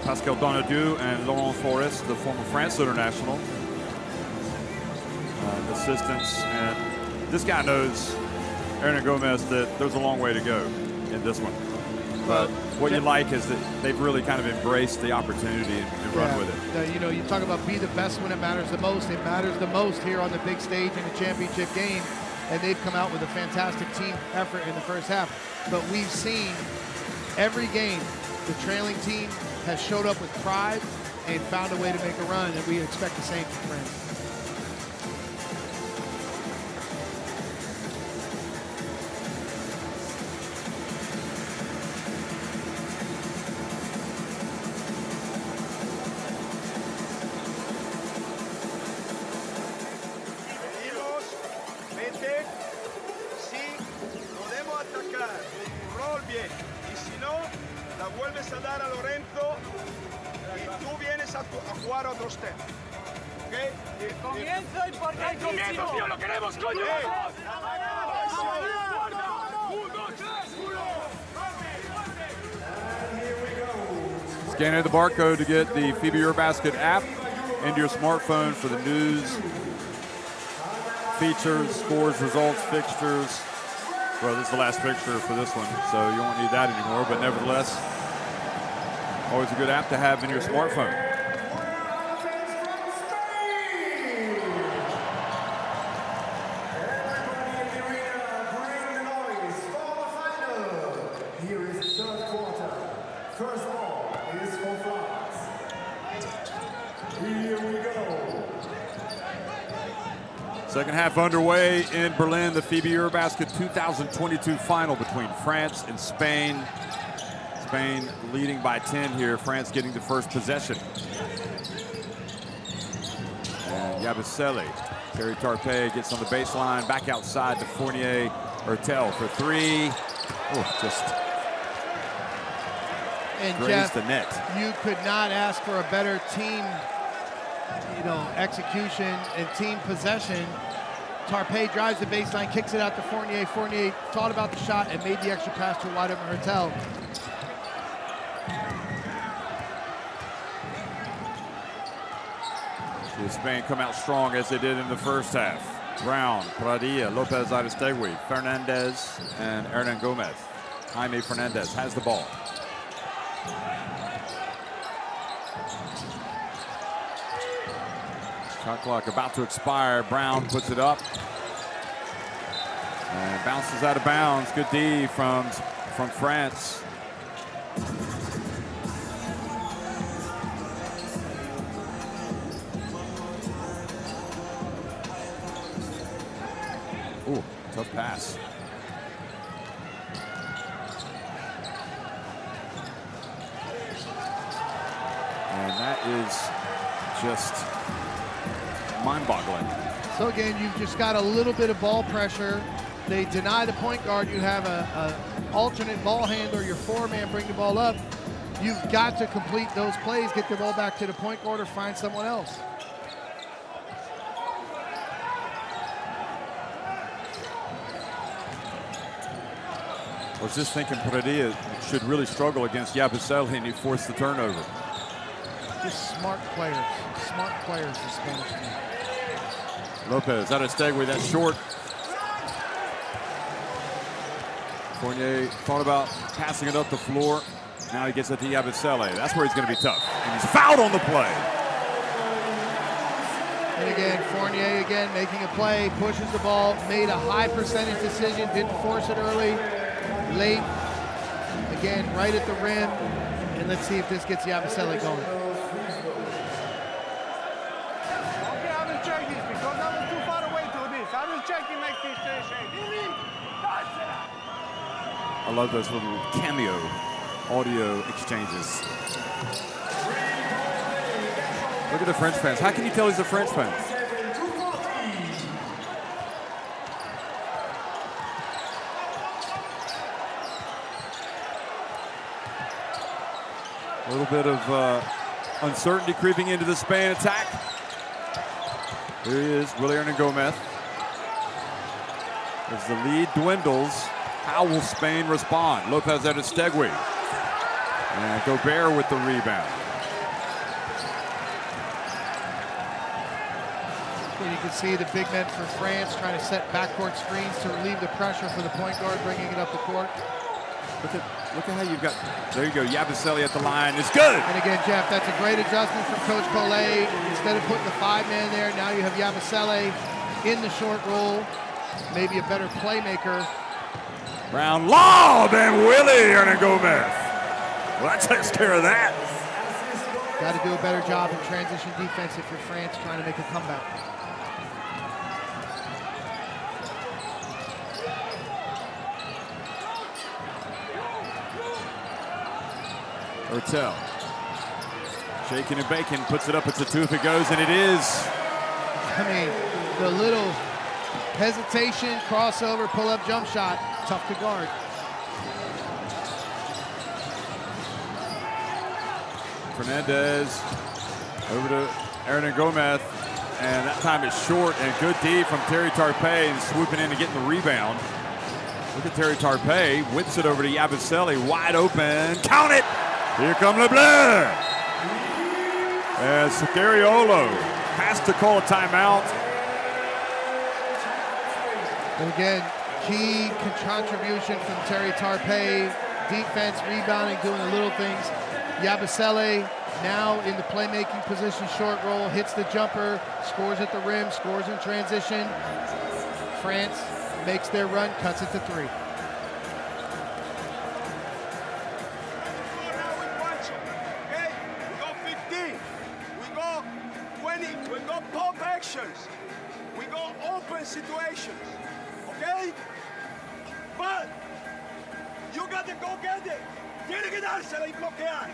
Pascal Donadieu, and Laurent Forest, the former France international, assistants. And this guy knows, Hernan Gomez, that there's a long way to go in this one. But what you like is that they've really kind of embraced the opportunity and run with it. You know, you talk about be the best when it matters the most. It matters the most here on the big stage in the championship game, and they've come out with a fantastic team effort in the first half. But we've seen every game the trailing team has showed up with pride and found a way to make a run, and we expect the same from France. Scanning the barcode to get the FIBA Eurobasket app into your smartphone for the news, features, scores, results, fixtures. Well, this is the last fixture for this one, so you won't need that anymore, but nevertheless, always a good app to have in your smartphone. Second half underway in Berlin, the FIBA Eurobasket 2022 final between France and Spain. Spain leading by 10 here, France getting the first possession. And Yabusele, Terry Tarpe gets on the baseline, back outside to Fournier Hurtel for three. Oh, just grazed Jeff, the net. You could not ask for a better team, execution and team possession. Tarpe drives the baseline, kicks it out to Fournier. Fournier thought about the shot and made the extra pass to a wide open Hurtel. See Spain come out strong as they did in the first half. Brown, Pradilla, Lopez Aristegui, Fernandez, and Hernan Gomez. Jaime Fernandez has the ball. Shot clock about to expire. Brown puts it up and bounces out of bounds. Good D from France. Ooh, tough pass. And that is just mind-boggling. So again, you've just got a little bit of ball pressure. They deny the point guard. You have a alternate ball handler, your four-man, bring the ball up. You've got to complete those plays, get the ball back to the point guard or find someone else. I was just thinking Pradilla should really struggle against Yabusele, and he forced the turnover. Just smart players, the Spanish team. Lopez Aristegui, that short. Fournier thought about passing it up the floor. Now he gets it to Yabusele. That's where he's going to be tough. And he's fouled on the play. And again, Fournier again making a play, pushes the ball, made a high percentage decision, didn't force it early, late. Again, right at the rim. And let's see if this gets Yabusele going. I love those little cameo audio exchanges. Look at the French fans. How can you tell he's a French fan? A little bit of Uncertainty creeping into the Spain attack. Here he is, Willie Hernangomez. As the lead dwindles, how will Spain respond? Lopez Aristegui. And Gobert with the rebound. And you can see the big men for France trying to set backcourt screens to relieve the pressure for the point guard, bringing it up the court. Look at how you've got, there you go, Yabusele at the line. It's good. And again, Jeff, that's a great adjustment from Coach Collet. Instead of putting the 5-man there, now you have Yabusele in the short roll. Maybe a better playmaker. Brown lob and Willie Hernangomez. Well, that takes care of that. Got to do a better job in transition defense if you're France trying to make a comeback. Hurtel. Shaking and baking, puts it up. It's a 2 if it goes, and it is. I mean, the little hesitation, crossover, pull-up jump shot, tough to guard. Fernandez over to Hernangomez, and that time it's short and good D from Terry Tarpey and swooping in and getting the rebound. Look at Terry Tarpey, whips it over to Yabusele, wide open, count it! Here come LeBlanc! As Scariolo has to call a timeout. And again, key contribution from Terry Tarpey, defense, rebounding, doing the little things. Yabusele now in the playmaking position, short roll, hits the jumper, scores at the rim, scores in transition. France makes their run, cuts it to 3. Now we watch it, okay? We go 15, we go 20, we go pop actions, we go open situations, okay? But you got to go get it. Tiene que dársela y bloquear.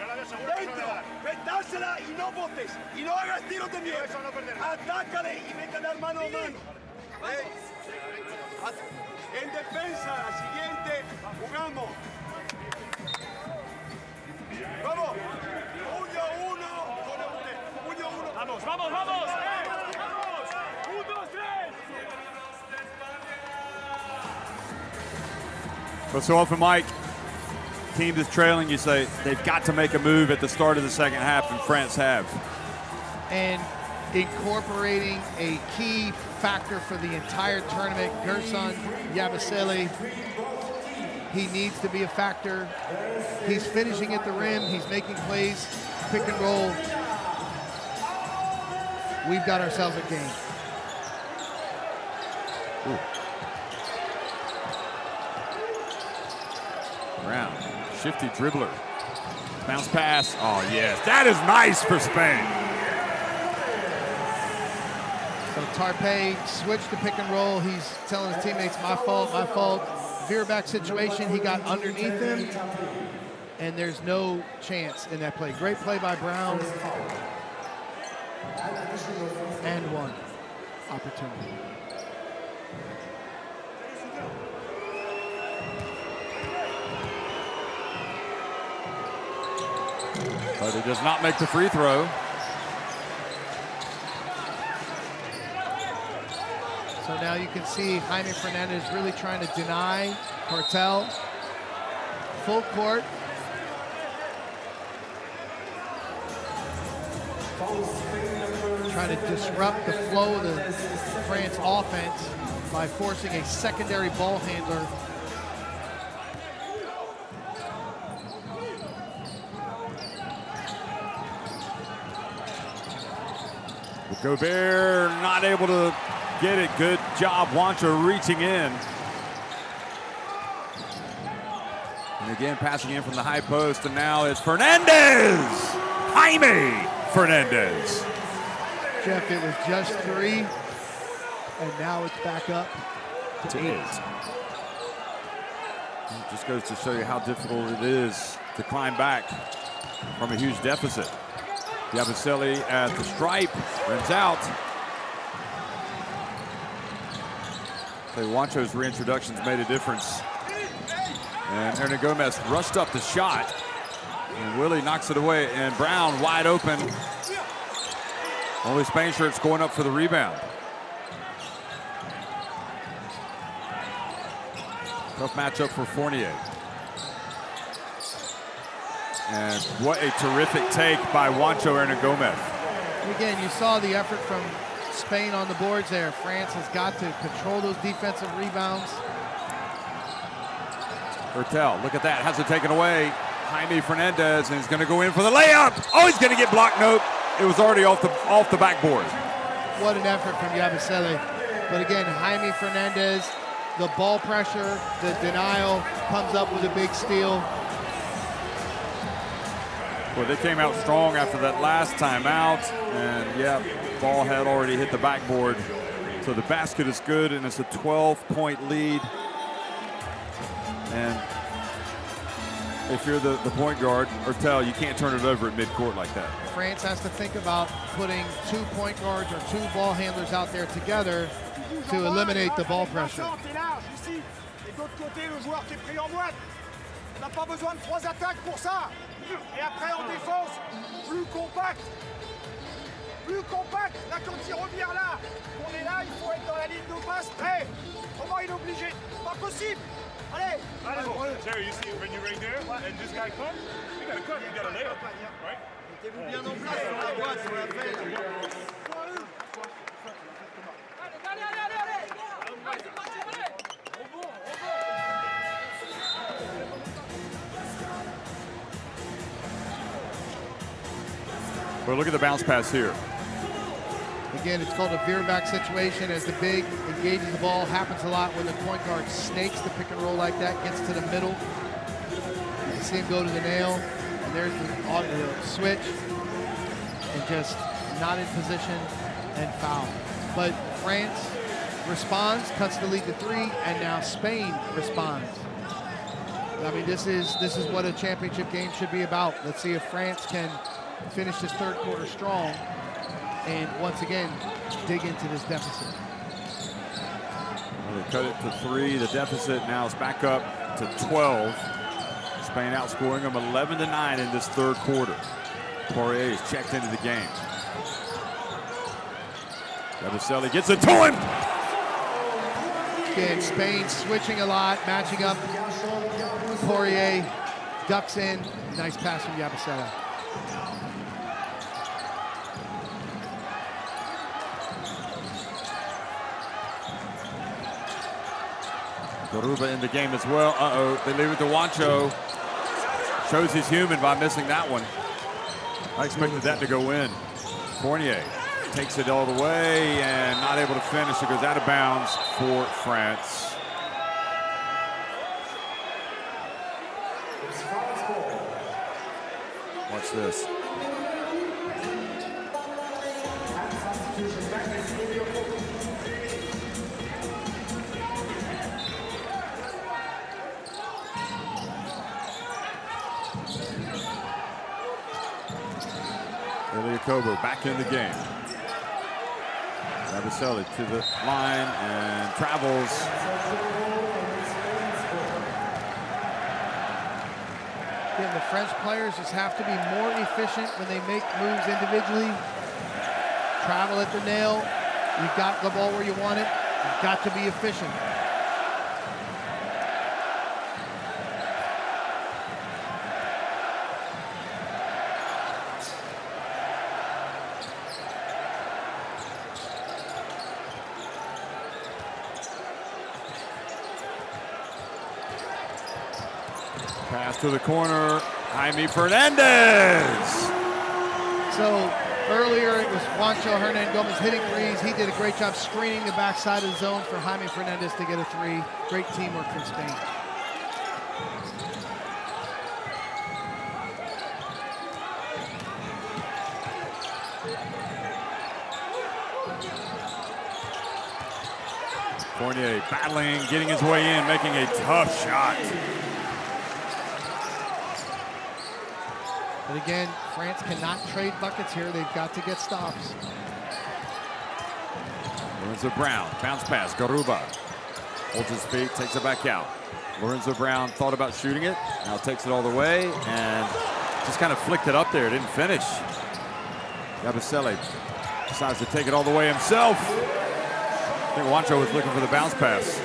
Dentro, dársela y no botes. Y no hagas tiros de mierda. Atácale y vete a dar mano a mano. En defensa, la siguiente, jugamos. Vamos. Puño 1 con usted. Puño 1. Vamos, vamos, vamos. Vamos. 1, 2, 3. But so often, Mike, team is trailing, you say they've got to make a move at the start of the second half, and France have. And incorporating a key factor for the entire tournament, Gerson Yabusele. He needs to be a factor. He's finishing at the rim. He's making plays, pick and roll. We've got ourselves a game. Ooh. Brown, shifty dribbler. Bounce pass. Oh, yes. That is nice for Spain. So Tarpey switched to pick and roll. He's telling his teammates, my fault, my fault. Veer back situation, he got underneath him, and there's no chance in that play. Great play by Brown. And one opportunity. But he does not make the free throw. So now you can see Jaime Fernandez really trying to deny Hurtel. Full court. Trying to disrupt the flow of the France offense by forcing a secondary ball handler. Gobert not able to get it. Good job, Wancho reaching in. And again, passing in from the high post, and now it's Fernandez! Jaime Fernandez. Jeff, it was just 3, and now it's back up to 8. It just goes to show you how difficult it is to climb back from a huge deficit. Yabusele at the stripe, runs out. So Wancho's reintroductions made a difference. And Hernangomez rushed up the shot. And Willie knocks it away, and Brown wide open. Only Spain shirt's going up for the rebound. Tough matchup for Fournier. And what a terrific take by Juancho Hernangomez. Again, you saw the effort from Spain on the boards there. France has got to control those defensive rebounds. Hurtel, look at that, has it taken away. Jaime Fernandez, and he's going to go in for the layup. Oh, he's going to get blocked. Nope, it was already off the backboard. What an effort from Yabusele. But again, Jaime Fernandez, the ball pressure, the denial, comes up with a big steal. Well, they came out strong after that last timeout, and yeah, ball had already hit the backboard. So the basket is good, and it's a 12-point lead. And if you're the point guard, Hurtel, you can't turn it over at midcourt like that. France has to think about putting 2 point guards or 2 ball handlers out there together to eliminate the ball pressure. On n'a pas besoin de 3 attaques pour ça. Et après en défense, plus compact. Plus compact. Là quand il revient là, on est là, il faut être dans la ligne de passe prêt. Comment il est obligé? Pas possible. Allez. Jerry, you see when you're right there and this guy comes, you gotta cut, you gotta lay up, right? Mettez-vous bien en place sur la boîte, sur la fête. But look at the bounce pass here. Again, it's called a veer back situation as the big engages the ball. Happens a lot when the point guard snakes the pick and roll like that, gets to the middle. You see him go to the nail, and there's the switch, and just not in position and foul. But France responds, cuts the lead to 3, and now Spain responds. I mean, this is what a championship game should be about. Let's see if France can finish this third quarter strong and once again dig into this deficit. Well, they cut it to 3. The deficit now is back up to 12. Spain outscoring them 11-9 in this third quarter. Poirier is checked into the game. Yabusele gets it to him. Again, Spain switching a lot, matching up. Poirier ducks in. Nice pass from Yabusele. Garuba in the game as well. Uh-oh, they leave it to Juancho. Shows he's human by missing that one. I expected that to go in. Fournier takes it all the way and not able to finish. It goes out of bounds for France. Watch this. Kobo back in the game. Yabusele to the line and travels. Again, the French players just have to be more efficient when they make moves individually. Travel at the nail. You've got the ball where you want it. You've got to be efficient. Pass to the corner, Jaime Fernandez. So earlier it was Juancho Hernangomez hitting threes. He did a great job screening the backside of the zone for Jaime Fernandez to get a 3. Great teamwork from Spain. Fournier battling, getting his way in, making a tough shot. But again, France cannot trade buckets here. They've got to get stops. Lorenzo Brown, bounce pass, Garuba. Holds his feet, takes it back out. Lorenzo Brown thought about shooting it, now takes it all the way, and Just kind of flicked it up there, didn't finish. Yabusele decides to take it all the way himself. I think Juancho was looking for the bounce pass.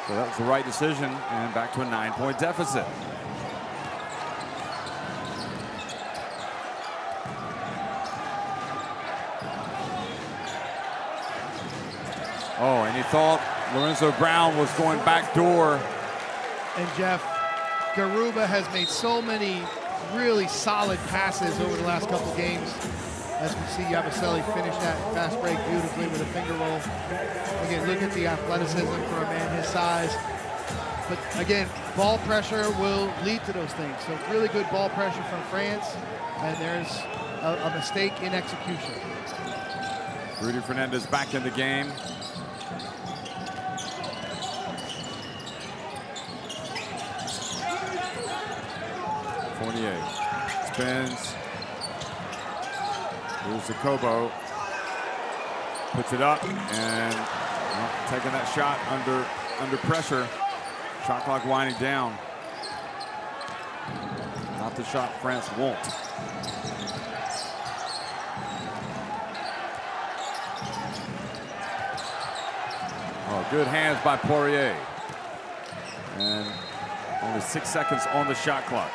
So that was the right decision, and back to a 9-point deficit. Oh, and he thought Lorenzo Brown was going back door. And Jeff, Garuba has made so many really solid passes over the last couple games. As we see Yabusele finish that fast break beautifully with a finger roll. Again, look at the athleticism for a man his size. But again, ball pressure will lead to those things. So really good ball pressure from France, and there's a mistake in execution. Rudy Fernandez back in the game. Fournier spins. Here's the Kobo. Puts it up and taking that shot under pressure. Shot clock winding down. Not the shot France won't. Oh, good hands by Poirier. And only 6 seconds on the shot clock.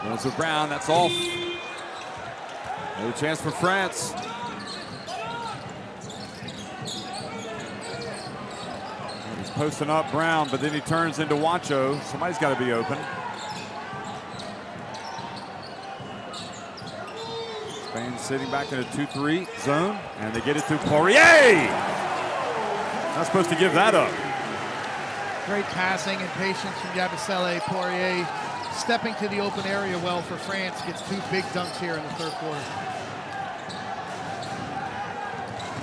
Lorenzo Brown, that's off. Another chance for France. He's posting up Brown, but then he turns into Juancho. Somebody's got to be open. Spain sitting back in a 2-3 zone, and they get it to Poirier. Not supposed to give that up. Great passing and patience from Yabusele. Poirier stepping to the open area well for France. Gets 2 big dunks here in the third quarter.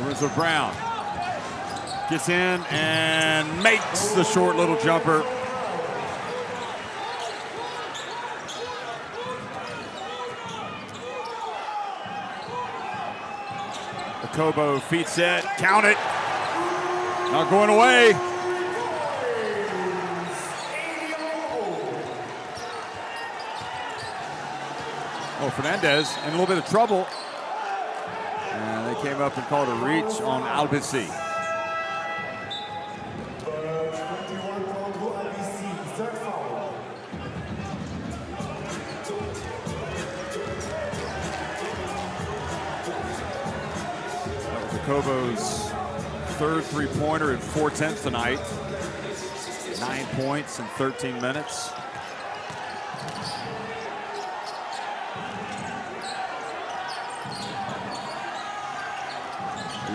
Lorenzo Brown gets in and makes the short little jumper. The Kobo feet set, count it. Not going away. Oh, Fernandez in a little bit of trouble. And they came up and called a reach on Albisi. That was Kobo's third three-pointer in 4/10 tonight. 9 points in 13 minutes.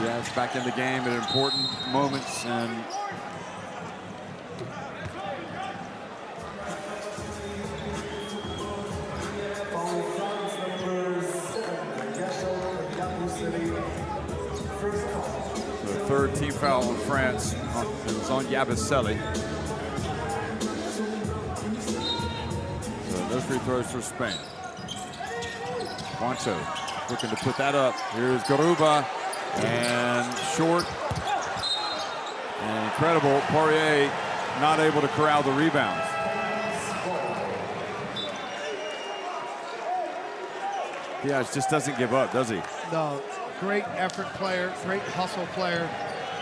Yes, back in the game at important moments, and the third team foul on France. It was on Yabusele. So those free throws for Spain. Juancho looking to put that up. Here's Garuba. And short and incredible. Poirier not able to corral the rebound. Diaz just doesn't give up, does he? No, great effort player, great hustle player,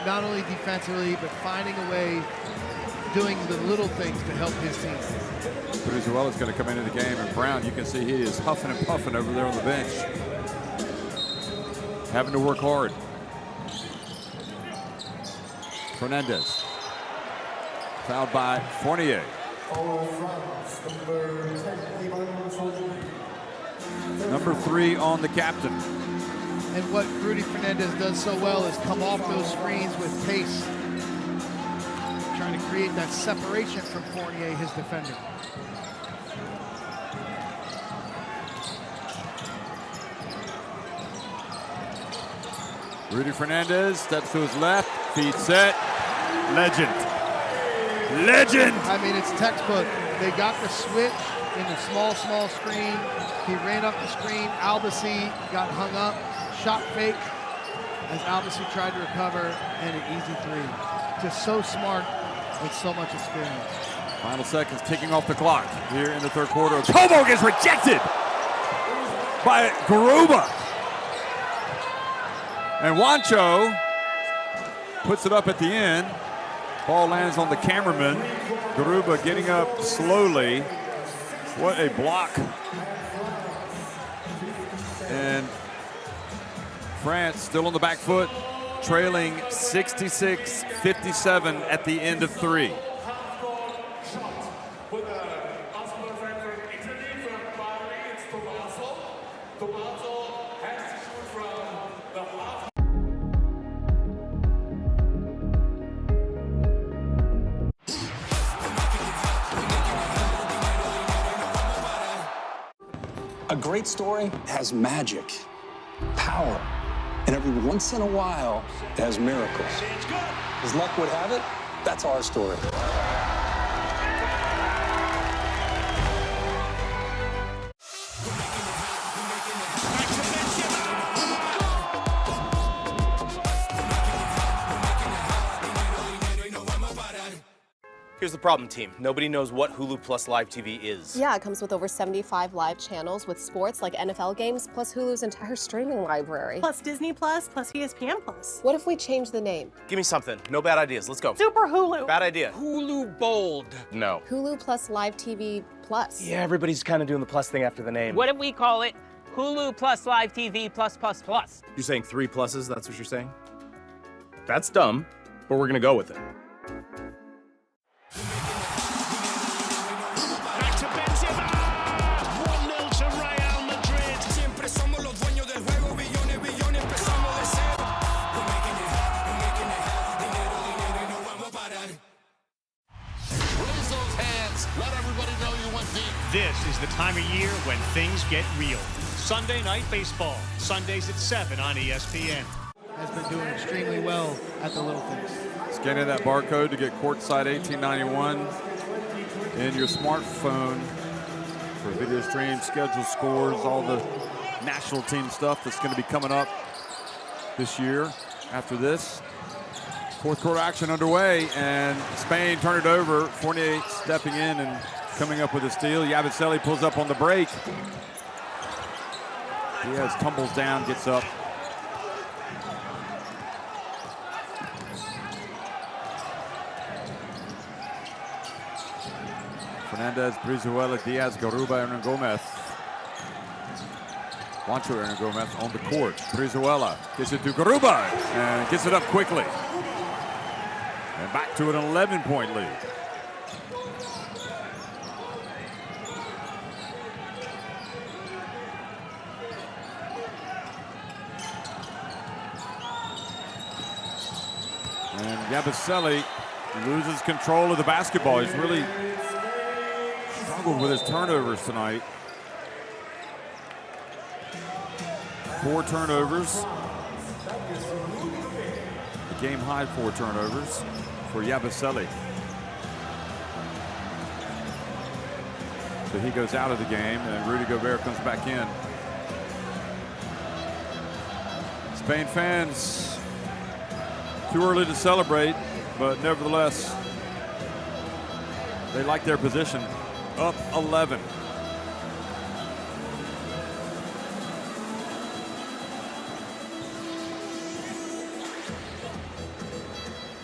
not only defensively, but finding a way, doing the little things to help his team. Venezuela's going to come into the game, and Brown, you can see he is huffing and puffing over there on the bench. Having to work hard. Fernandez. Fouled by Fournier. Number 3 on the captain. And what Rudy Fernandez does so well is come off those screens with pace. Trying to create that separation from Fournier, his defender. Rudy Fernandez steps to his left, feet set, legend. Legend. I mean, it's textbook. They got the switch in the small screen. He ran up the screen. Albasi got hung up. Shot fake as Albasi tried to recover, and an easy three. Just so smart with so much experience. Final seconds ticking off the clock here in the third quarter. Kobo gets rejected by Garuba. And Wancho puts it up at the end. Ball lands on the cameraman. Garuba getting up slowly. What a block. And France still on the back foot, trailing 66-57 at the end of three. A great story has magic, power, and every once in a while, it has miracles. As luck would have it, that's our story. Here's the problem, team. Nobody knows what Hulu Plus Live TV is. Yeah, it comes with over 75 live channels with sports like NFL games, plus Hulu's entire streaming library. Plus Disney Plus, plus ESPN Plus. What if we change the name? Give me something. No bad ideas. Let's go. Super Hulu. Bad idea. Hulu Bold. No. Hulu Plus Live TV Plus. Yeah, everybody's kind of doing the plus thing after the name. What if we call it Hulu Plus Live TV Plus Plus Plus? You're saying 3 pluses? That's what you're saying? That's dumb, but we're gonna go with it. Back to Benzema. 1-0 to Real Madrid. Siempre somos los dueños del juego. Billones, billones, empezamos de cero. We're making it, dinero, dinero, y no vamos a parar. Raise those hands. Let everybody know you went deep. This is the time of year when things get real. Sunday Night Baseball. Sundays at 7 on ESPN. Has been doing extremely well at the little things. Scanning that barcode to get courtside 1891 in your smartphone for video streams, schedule scores, all the national team stuff that's going to be coming up this year after this. Fourth quarter action underway, and Spain turned it over. Fournier stepping in and coming up with a steal. Yabusele pulls up on the break. Diaz tumbles down, gets up. Fernandez, Brizuela, Diaz, Garuba, Hernan Gomez. Wancho Hernan Gomez on the court. Brizuela gets it to Garuba and gets it up quickly. And back to an 11-point lead. And Yabusele loses control of the basketball. He's really struggled with his turnovers tonight. 4 turnovers. A game high 4 turnovers for Yabusele. So he goes out of the game and Rudy Gobert comes back in. Spain fans, too early to celebrate, but nevertheless, they like their position. Up 11.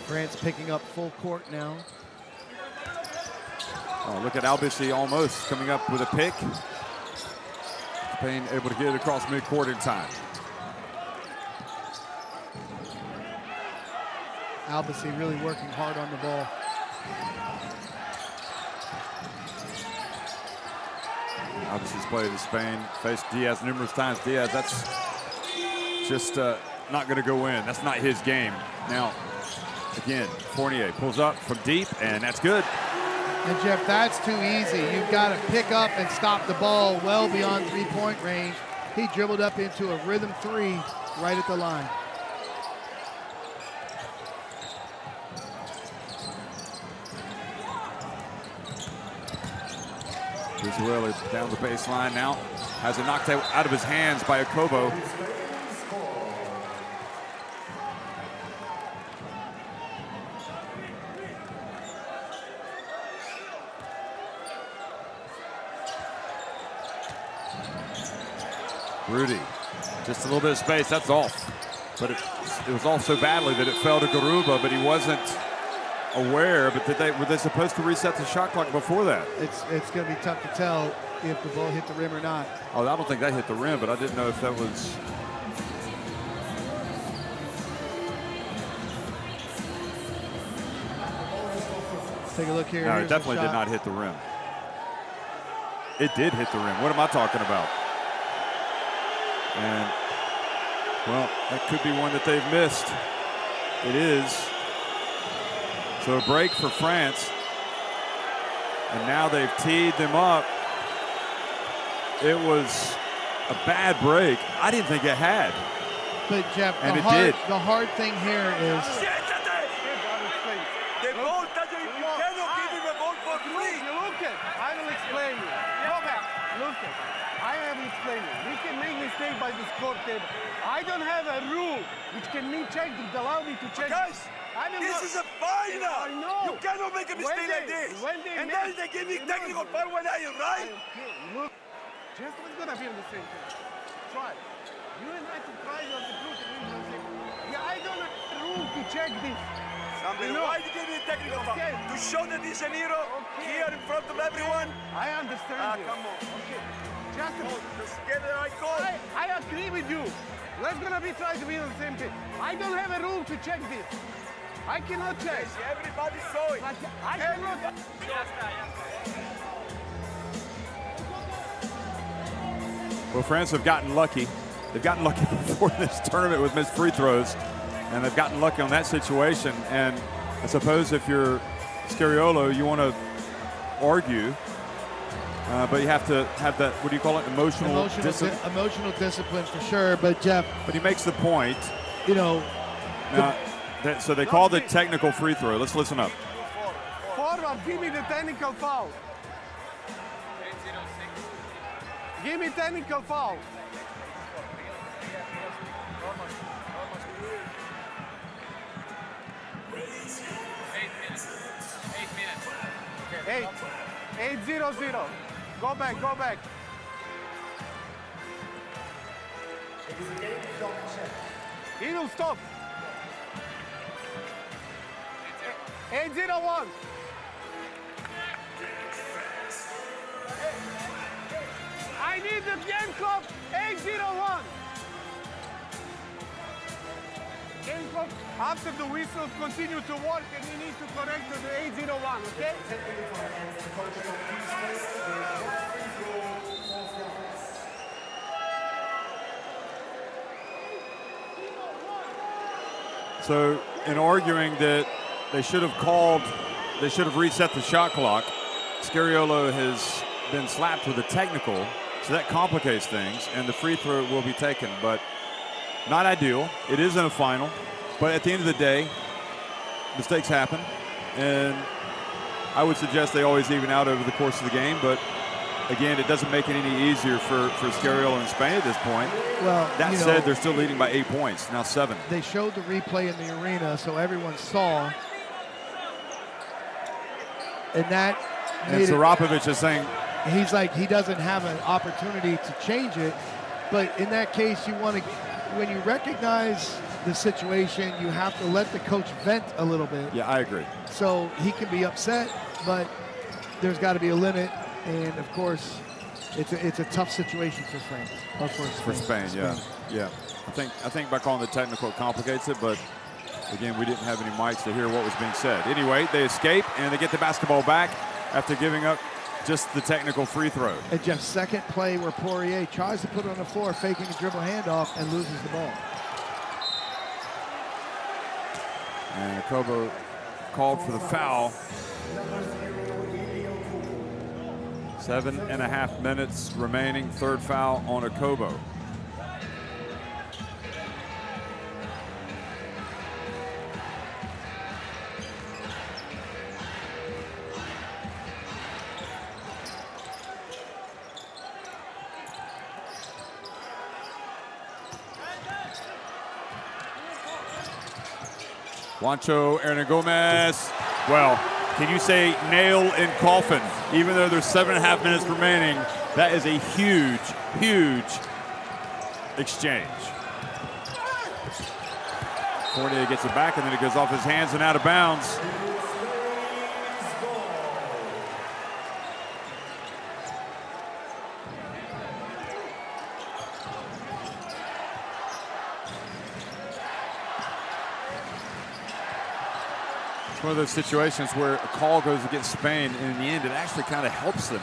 France picking up full court now. Oh, look at Albasi almost coming up with a pick. Spain able to get it across midcourt in time. Albasi really working hard on the ball. Albasi's played in Spain, faced Diaz numerous times. Diaz, that's just not going to go in. That's not his game. Now, again, Fournier pulls up from deep, and that's good. And Jeff, that's too easy. You've got to pick up and stop the ball well beyond 3-point range. He dribbled up into a rhythm 3 right at the line. Venezuela down the baseline now. Has it knocked out of his hands by Okobo. Rudy, just a little bit of space, that's off. But it was off so badly that it fell to Garuba, but he wasn't aware. But were they supposed to reset the shot clock before that? It's going to be tough to tell if the ball hit the rim or not. Oh, I don't think that hit the rim, but I didn't know if that was. Let's take a look here. No, Here's it definitely did not hit the rim. It did hit the rim. What am I talking about? And, well, that could be one that they've missed. It is. So a break for France. And now they've teed them up. It was a bad break. I didn't think it had. But, Jeff, and the hard thing here is... The ball, you cannot give him a ball for free. Look at, I will explain you. Go back, look at. I am explaining. We can make mistake by the score table. I don't have a rule which can me check to allow me to check. Guys, this is a final. I know. You cannot make a mistake like this. And then they give me technical foul when I am right. Look, just what's gonna be on the same thing. Try. You and I to try on the group and win the same. Yeah, I don't have a rule to check this. Why did you give me a technical foul? To show that he's an hero here in front of everyone? I understand you. Come on. Okay. Just get the right call. I agree with you. Let's gonna be trying to be on the same page. I don't have a rule to check this. I cannot check. Yes, everybody saw it. I cannot. Well, France have gotten lucky. They've gotten lucky before this tournament with missed free throws, and they've gotten lucky on that situation. And I suppose if you're Scariolo, you want to argue. But you have to have that, what do you call it, emotional discipline for sure. But, Jeff. But he makes the point. You know. So they called it technical free throw. Let's listen up. Forward, give me the technical foul. Give me technical foul. Eight. 8-0-0. Go back, go back. He will stop. 8-0-1. I need the game clock. 8-0-1. Game clock. After the whistle, continue to work, and you need to correct to the 8-0-1, okay? So in arguing that they should have reset the shot clock, Scariolo has been slapped with a technical, so that complicates things, and the free throw will be taken, but not ideal. It is in a final, but at the end of the day, mistakes happen, and I would suggest they always even out over the course of the game, but again, it doesn't make it any easier for Scariolo in Spain at this point. Well, that said, they're still leading by 8 points, now 7. They showed the replay in the arena, so everyone saw. And that and Sarapovic is saying he's like he doesn't have an opportunity to change it, but in that case, you want to, when you recognize the situation, you have to let the coach vent a little bit. Yeah, I agree. So he can be upset, but there's got to be a limit, and of course, it's a tough situation for France. For Spain, yeah. I think by calling the technical, it complicates it, but again, we didn't have any mics to hear what was being said. Anyway, they escape, and they get the basketball back after giving up just the technical free throw. And Jeff's second play where Poirier tries to put it on the floor, faking a dribble handoff, and loses the ball. And Okobo called for the foul. 7.5 minutes remaining, third foul on Okobo. Juancho Hernangomez. Well, can you say nail in coffin? Even though there's 7.5 minutes remaining, that is a huge, huge exchange. Fournier gets it back, and then it goes off his hands and out of bounds. It's one of those situations where a call goes against Spain, and in the end, it actually kind of helps them,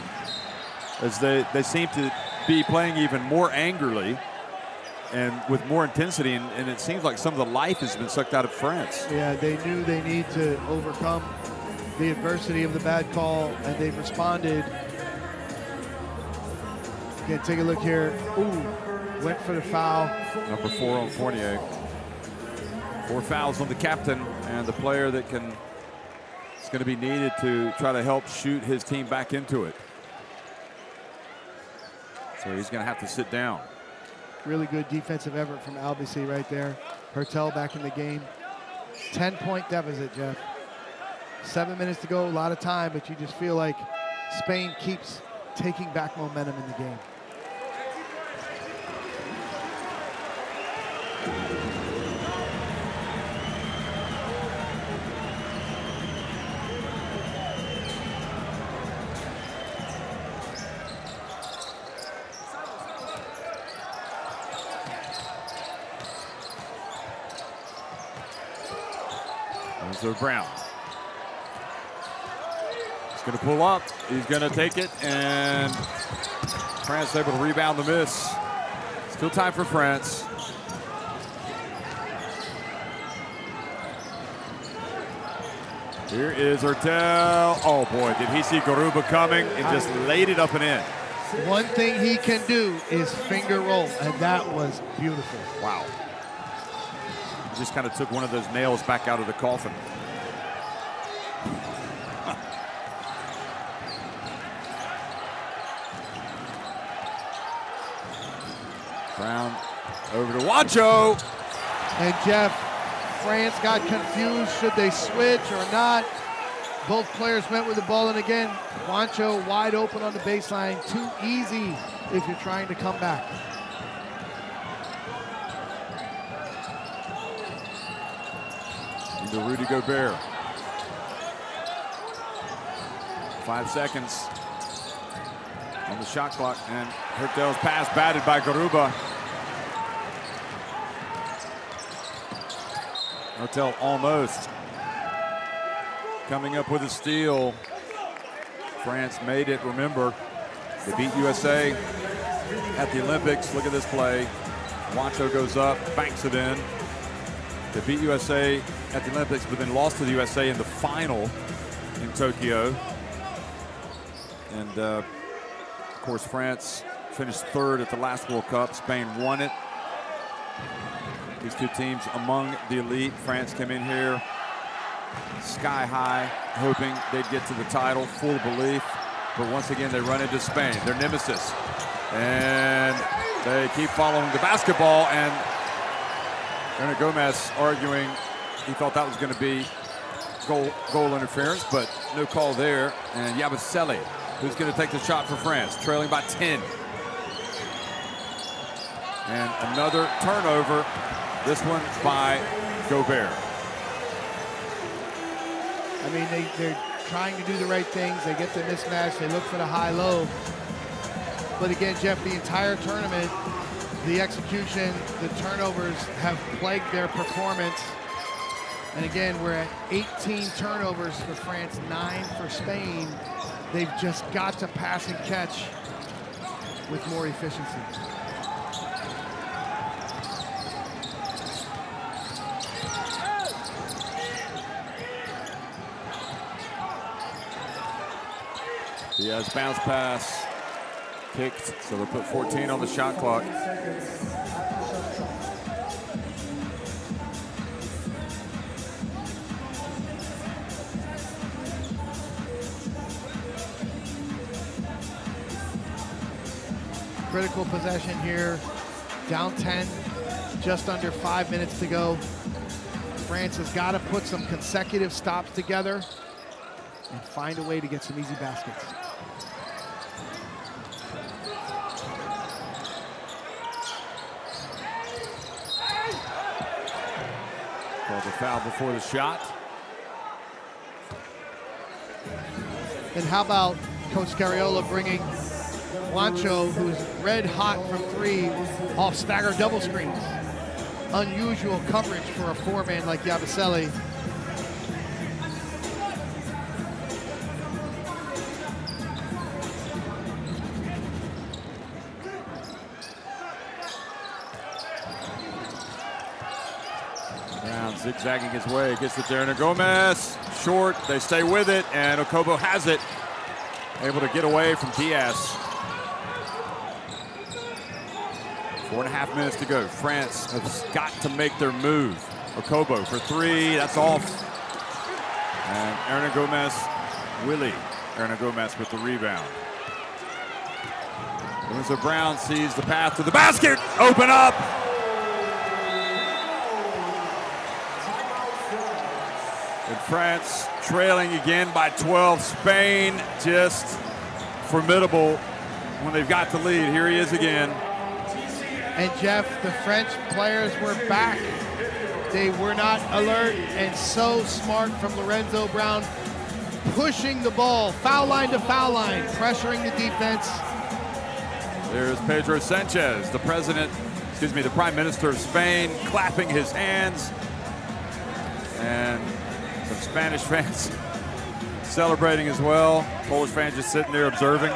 as they seem to be playing even more angrily and with more intensity, and it seems like some of the life has been sucked out of France. Yeah, they knew they need to overcome the adversity of the bad call, and they've responded. Again, take a look here. Ooh, went for the foul. Number 4 on Fournier. 4 fouls on the captain and the player that is going to be needed to try to help shoot his team back into it. So he's going to have to sit down. Really good defensive effort from Albacete right there. Hertel back in the game. 10-point deficit, Jeff. 7 minutes to go, a lot of time, but you just feel like Spain keeps taking back momentum in the game. There's Brown. He's going to pull up. He's going to take it, and France able to rebound the miss. Still time for France. Here is Hertel. Oh boy, did he see Garuba coming and just laid it up and in. One thing he can do is finger roll, and that was beautiful. Wow. He just kind of took one of those nails back out of the coffin. Brown over to Juancho. And Jeff, France got confused. Should they switch or not? Both players went with the ball, and again, Juancho wide open on the baseline. Too easy if you're trying to come back. Into Rudy Gobert. 5 seconds on the shot clock, and Hertel's pass batted by Garuba. Hertel almost coming up with a steal. France made it, remember. They beat USA at the Olympics. Look at this play. Juancho goes up, banks it in. They beat USA at the Olympics, but then lost to the USA in the final in Tokyo. And of course, France finished 3rd at the last World Cup. Spain won it. These two teams among the elite. France came in here sky high, hoping they'd get to the title, full of belief. But once again, they run into Spain, their nemesis. And they keep following the basketball, and Hernangomez arguing he thought that was going to be goal interference, but no call there. And Yabusele, who's going to take the shot for France, trailing by 10. And another turnover, this one by Gobert. I mean, they're trying to do the right things. They get the mismatch. They look for the high-low. But again, Jeff, the entire tournament, the execution, the turnovers have plagued their performance. And again, we're at 18 turnovers for France, 9 for Spain. They've just got to pass and catch with more efficiency. Diaz bounce pass, kicked, so they'll put 14 on the shot clock. Critical possession here, down 10, just under 5 minutes to go. France has got to put some consecutive stops together and find a way to get some easy baskets. Called the foul before the shot. And how about Coach Scariolo bringing Juancho, who's red hot from three, off stagger double screens. Unusual coverage for a four-man like Yabusele. Brown zigzagging his way, gets it there to Gomez. Short, they stay with it, and Okobo has it. Able to get away from Diaz. 4.5 minutes to go. France has got to make their move. Okobo for three, that's off. And Hernan Gomez, Willie Hernan Gomez with the rebound. Lorenzo Brown sees the path to the basket, open up. And France trailing again by 12. Spain just formidable when they've got the lead. Here he is again. And Jeff, the French players were back. They were not alert, and so smart from Lorenzo Brown, pushing the ball, foul line to foul line, pressuring the defense. There's Pedro Sanchez, the Prime Minister of Spain, clapping his hands. And some Spanish fans celebrating as well. Polish fans just sitting there observing.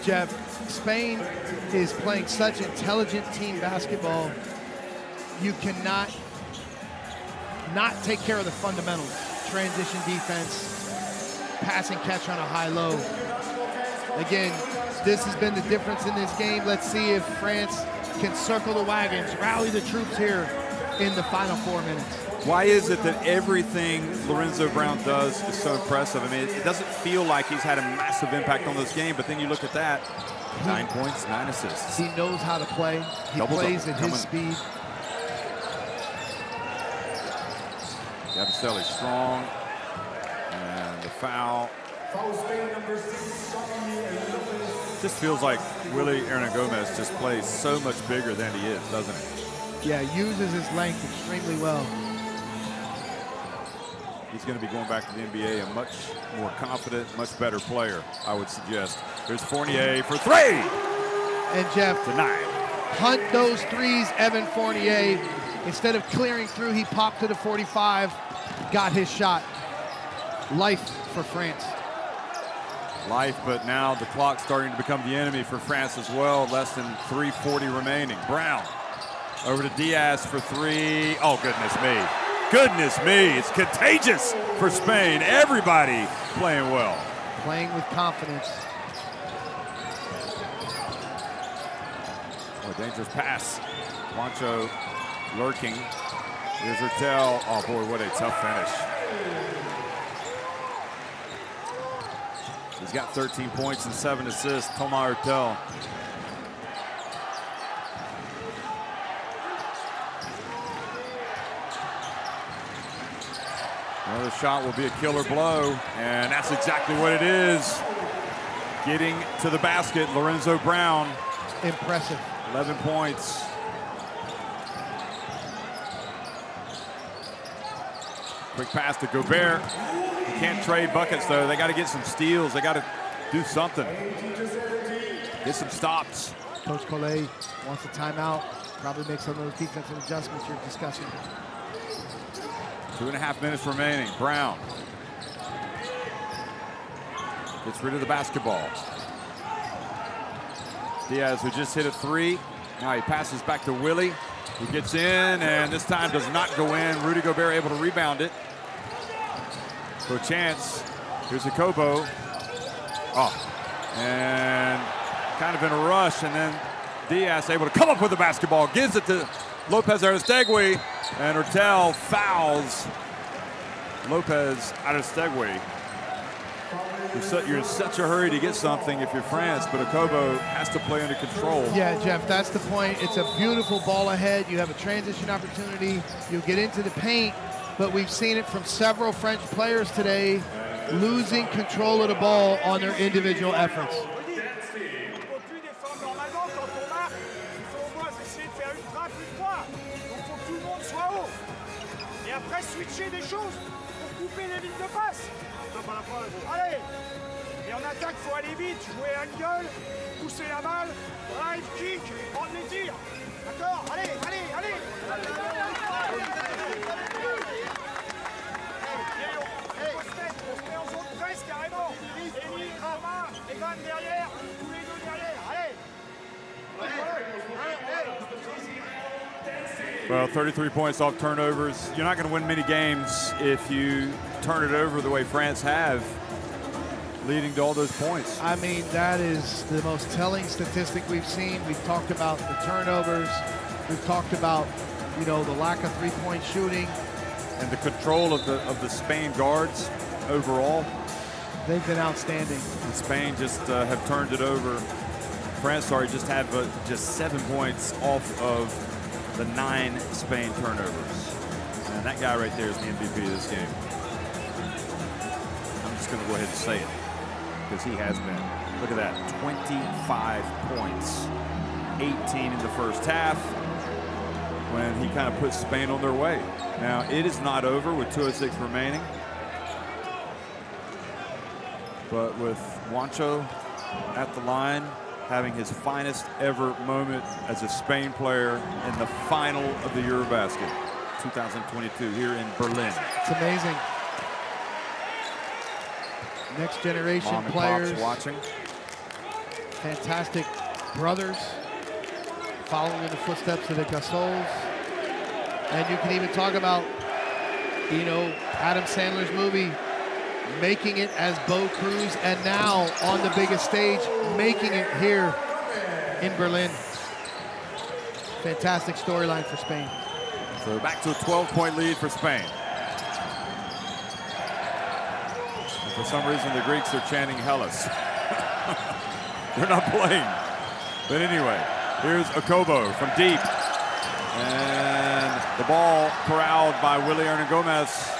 Jeff, Spain is playing such intelligent team basketball. You cannot not take care of the fundamentals. Transition defense, pass and catch on a high-low. Again, this has been the difference in this game. Let's see if France can circle the wagons, rally the troops here in the final 4 minutes. Why is it that everything Lorenzo Brown does is so impressive? I mean, it doesn't feel like he's had a massive impact on this game, but then you look at that, 9 points, 9 assists. He knows how to play. He plays at his speed. Yabusele strong, and the foul. Just feels like Willie Hernan Gomez just plays so much bigger than he is, doesn't he? Yeah, uses his length extremely well. He's going to be going back to the NBA a much more confident, much better player, I would suggest. Here's Fournier for three. And Jeff, denied. Hunt those threes, Evan Fournier. Instead of clearing through, he popped to the 45, got his shot. Life for France. Life, but now the clock's starting to become the enemy for France as well. Less than 3:40 remaining. Brown over to Diaz for three. Oh, goodness me. Goodness me, it's contagious for Spain. Everybody playing well. Playing with confidence. Oh, dangerous pass. Juancho lurking. Here's Hurtel. Oh boy, what a tough finish. He's got 13 points and 7 assists, Thomas Hurtel. Another shot will be a killer blow, and that's exactly what it is. Getting to the basket, Lorenzo Brown. Impressive. 11 points. Quick pass to Gobert. You can't trade buckets, though. They got to get some steals. They got to do something. Get some stops. Coach Collet wants a timeout. Probably make some of those defensive adjustments you're discussing. 2.5 minutes remaining. Brown gets rid of the basketball. Diaz, who just hit a three. Now he passes back to Willie. He gets in, and this time does not go in. Rudy Gobert able to rebound it. So chance. Here's Okobo. Oh, and kind of in a rush, and then Diaz able to come up with the basketball, gives it to Lopez Aristegui, and Hurtel fouls Lopez Aristegui. You're in such a hurry to get something if you're France, but Okobo has to play under control. Yeah, Jeff, that's the point. It's a beautiful ball ahead. You have a transition opportunity. You get into the paint, but we've seen it from several French players today, losing control of the ball on their individual efforts. Switcher des choses pour couper les lignes de passe. Allez, et en attaque, il faut aller vite, jouer à une gueule, pousser la balle, drive, kick, prendre les tirs. D'accord? Allez, allez, allez. On se met en zone presse carrément. Eli, Rama, Evan derrière, tous les deux derrière. Allez. Well, 33 points off turnovers. You're not going to win many games if you turn it over the way France have, leading to all those points. I mean, that is the most telling statistic we've seen. We've talked about the turnovers. We've talked about, you know, the lack of three-point shooting. And the control of the Spain guards overall. They've been outstanding. And Spain just have turned it over. France, sorry, just have just 7 points off of the 9 Spain turnovers. And that guy right there is the MVP of this game. I'm just going to go ahead and say it, because he has been. Look at that, 25 points, 18 in the first half, when he kind of put Spain on their way. Now, it is not over with 2:06 remaining. But with Juancho at the line, having his finest ever moment as a Spain player in the final of the Eurobasket 2022 here in Berlin. It's amazing. Next generation Mom and players. Pops watching. Fantastic brothers following in the footsteps of the Gasols. And you can even talk about, you know, Adam Sandler's movie, making it as Bo Cruz, and now on the biggest stage, making it here in Berlin. Fantastic storyline for Spain. So back to a 12-point lead for Spain. And for some reason, the Greeks are chanting Hellas. They're not playing. But anyway, here's Okobo from deep. And the ball corralled by Willy Hernangomez.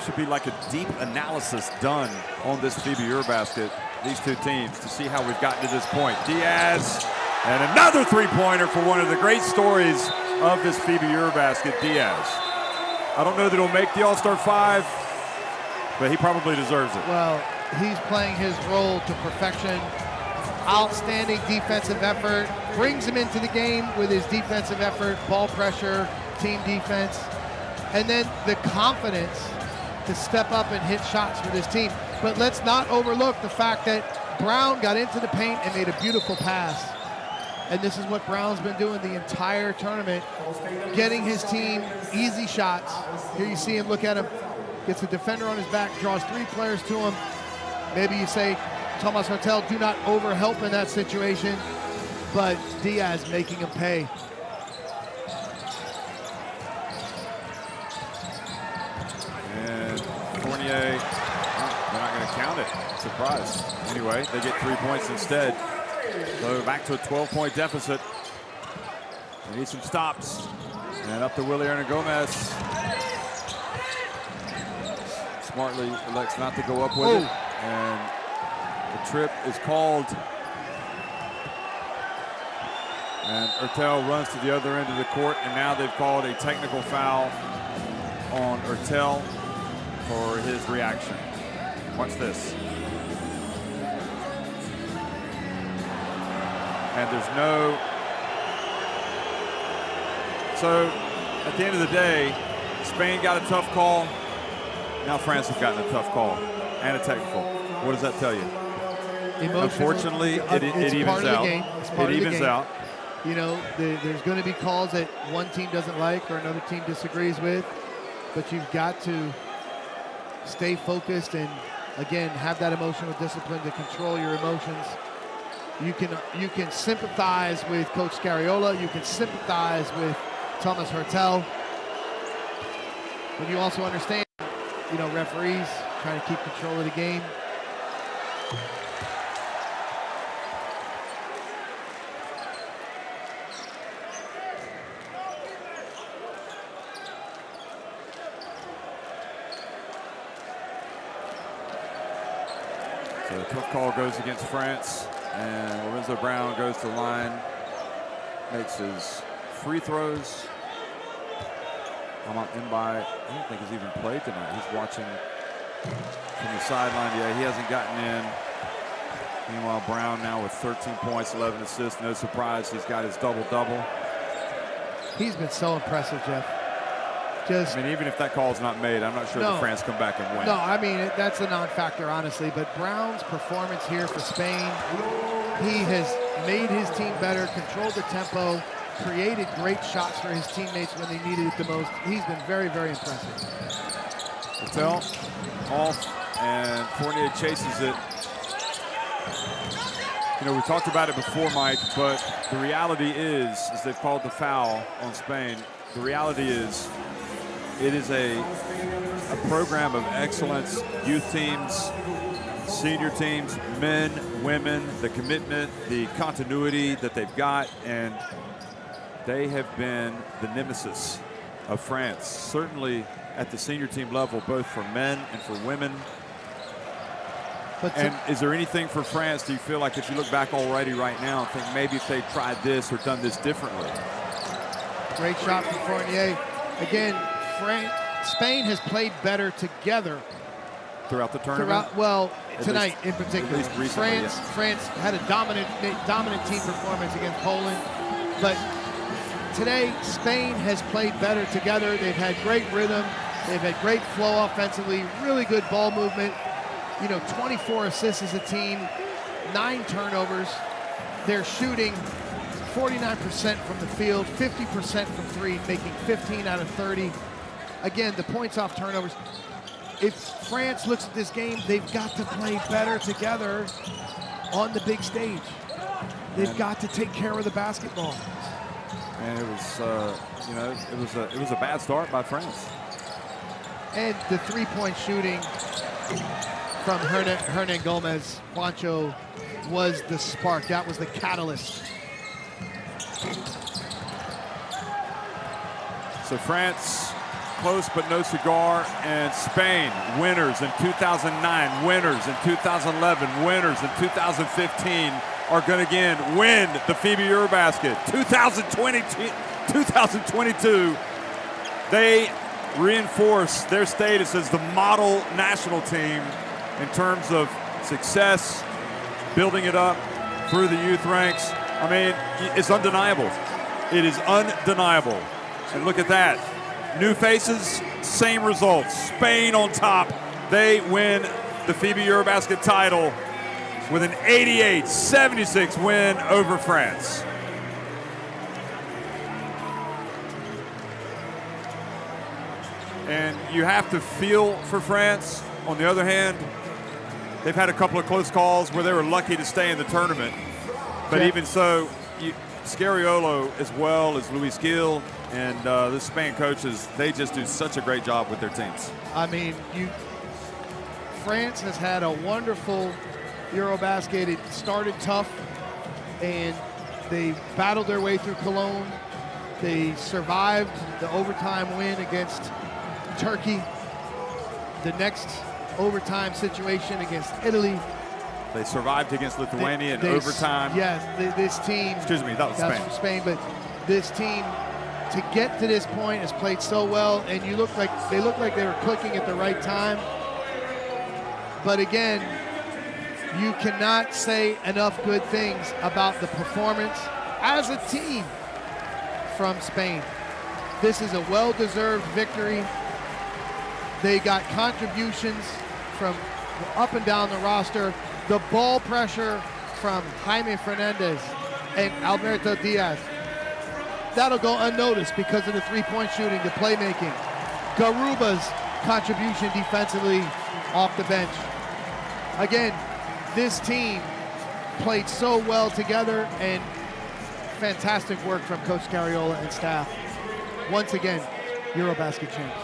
Should be like a deep analysis done on this FIBA Eurobasket, these two teams, to see how we've gotten to this point. Diaz, and another three-pointer for one of the great stories of this FIBA Eurobasket, Diaz. I don't know that he'll make the All-Star 5, but he probably deserves it. Well, he's playing his role to perfection. Outstanding defensive effort, brings him into the game with his defensive effort, ball pressure, team defense, and then the confidence to step up and hit shots for this team. But let's not overlook the fact that Brown got into the paint and made a beautiful pass. And this is what Brown's been doing the entire tournament, getting his team easy shots. Here you see him, look at him, gets a defender on his back, draws 3 players to him. Maybe you say, Thomas Hurtel, do not overhelp in that situation, but Diaz making him pay. They're not going to count it. Surprise. Anyway, they get 3 points instead. So back to a 12-point deficit. They need some stops. And up to Willy Hernangomez. Smartly elects not to go up with it. And the trip is called. And Hurtel runs to the other end of the court. And now they've called a technical foul on Hurtel for his reaction. Watch this. And there's no... So, at the end of the day, Spain got a tough call. Now France has gotten a tough call and a technical. What does that tell you? Unfortunately, it evens part of out. the game. It's part It of the evens game. out. You know, there's going to be calls that one team doesn't like or another team disagrees with, but you've got to stay focused and, again, have that emotional discipline to control your emotions. You can sympathize with Coach Scariola. You can sympathize with Thomas Hertel. But you also understand, you know, referees trying to keep control of the game. So a tough call goes against France, and Lorenzo Brown goes to the line, makes his free throws. In by, I don't think he's even played tonight. He's watching from the sideline. Yeah, he hasn't gotten in. Meanwhile, Brown now with 13 points, 11 assists. No surprise, he's got his double-double. He's been so impressive, Jeff. I mean, even if that call's not made, I'm not sure that France come back and win. No, I mean, that's a non-factor, honestly. But Brown's performance here for Spain, he has made his team better, controlled the tempo, created great shots for his teammates when they needed it the most. He's been very, very impressive. Patel off, and Fournier chases it. You know, we talked about it before, Mike, but the reality is they've called the foul on Spain. The reality is it is a program of excellence, youth teams, senior teams, men, women, the commitment, the continuity that they've got, and they have been the nemesis of France, certainly at the senior team level, both for men and for women. And is there anything for France, do you feel like, if you look back already right now and think maybe if they tried this or done this differently? Great shot from Fournier. Again, Spain has played better together throughout the tournament. Tonight in particular. France had a dominant team performance against Poland, but today Spain has played better together. They've had great rhythm. They've had great flow offensively, really good ball movement. You know, 24 assists as a team, 9 turnovers. They're shooting 49% from the field, 50% from 3, making 15 out of 30. Again, the points off turnovers. If France looks at this game, they've got to play better together on the big stage. They've got to take care of the basketball. And it was, you know, it was a bad start by France. And the three-point shooting from Hernan Gomez, Juancho, was the spark. That was the catalyst. So France, close but no cigar, and Spain, winners in 2009, winners in 2011, winners in 2015, are going to again win the FIBA Eurobasket. 2022, they reinforce their status as the model national team in terms of success, building it up through the youth ranks. I mean, it's undeniable. It is undeniable. And look at that. New faces, same results. Spain on top. They win the FIBA Eurobasket title with an 88-76 win over France. And you have to feel for France. On the other hand, they've had a couple of close calls where they were lucky to stay in the tournament. But even so, Scariolo, as well as Luis Gil and the Spain coaches, they just do such a great job with their teams. I mean, France has had a wonderful Eurobasket. It started tough, and they battled their way through Cologne. They survived the overtime win against Turkey. The next overtime situation against Italy. They survived against Lithuania in overtime. Yes, this team. Excuse me, that was Spain. From Spain, but this team, to get to this point, has played so well, and they look like they were clicking at the right time. But again, you cannot say enough good things about the performance as a team from Spain. This is a well-deserved victory. They got contributions from up and down the roster. The ball pressure from Jaime Fernandez and Alberto Diaz, that'll go unnoticed because of the three-point shooting, the playmaking. Garuba's contribution defensively off the bench. Again, this team played so well together, and fantastic work from Coach Cariola and staff. Once again, Eurobasket champs.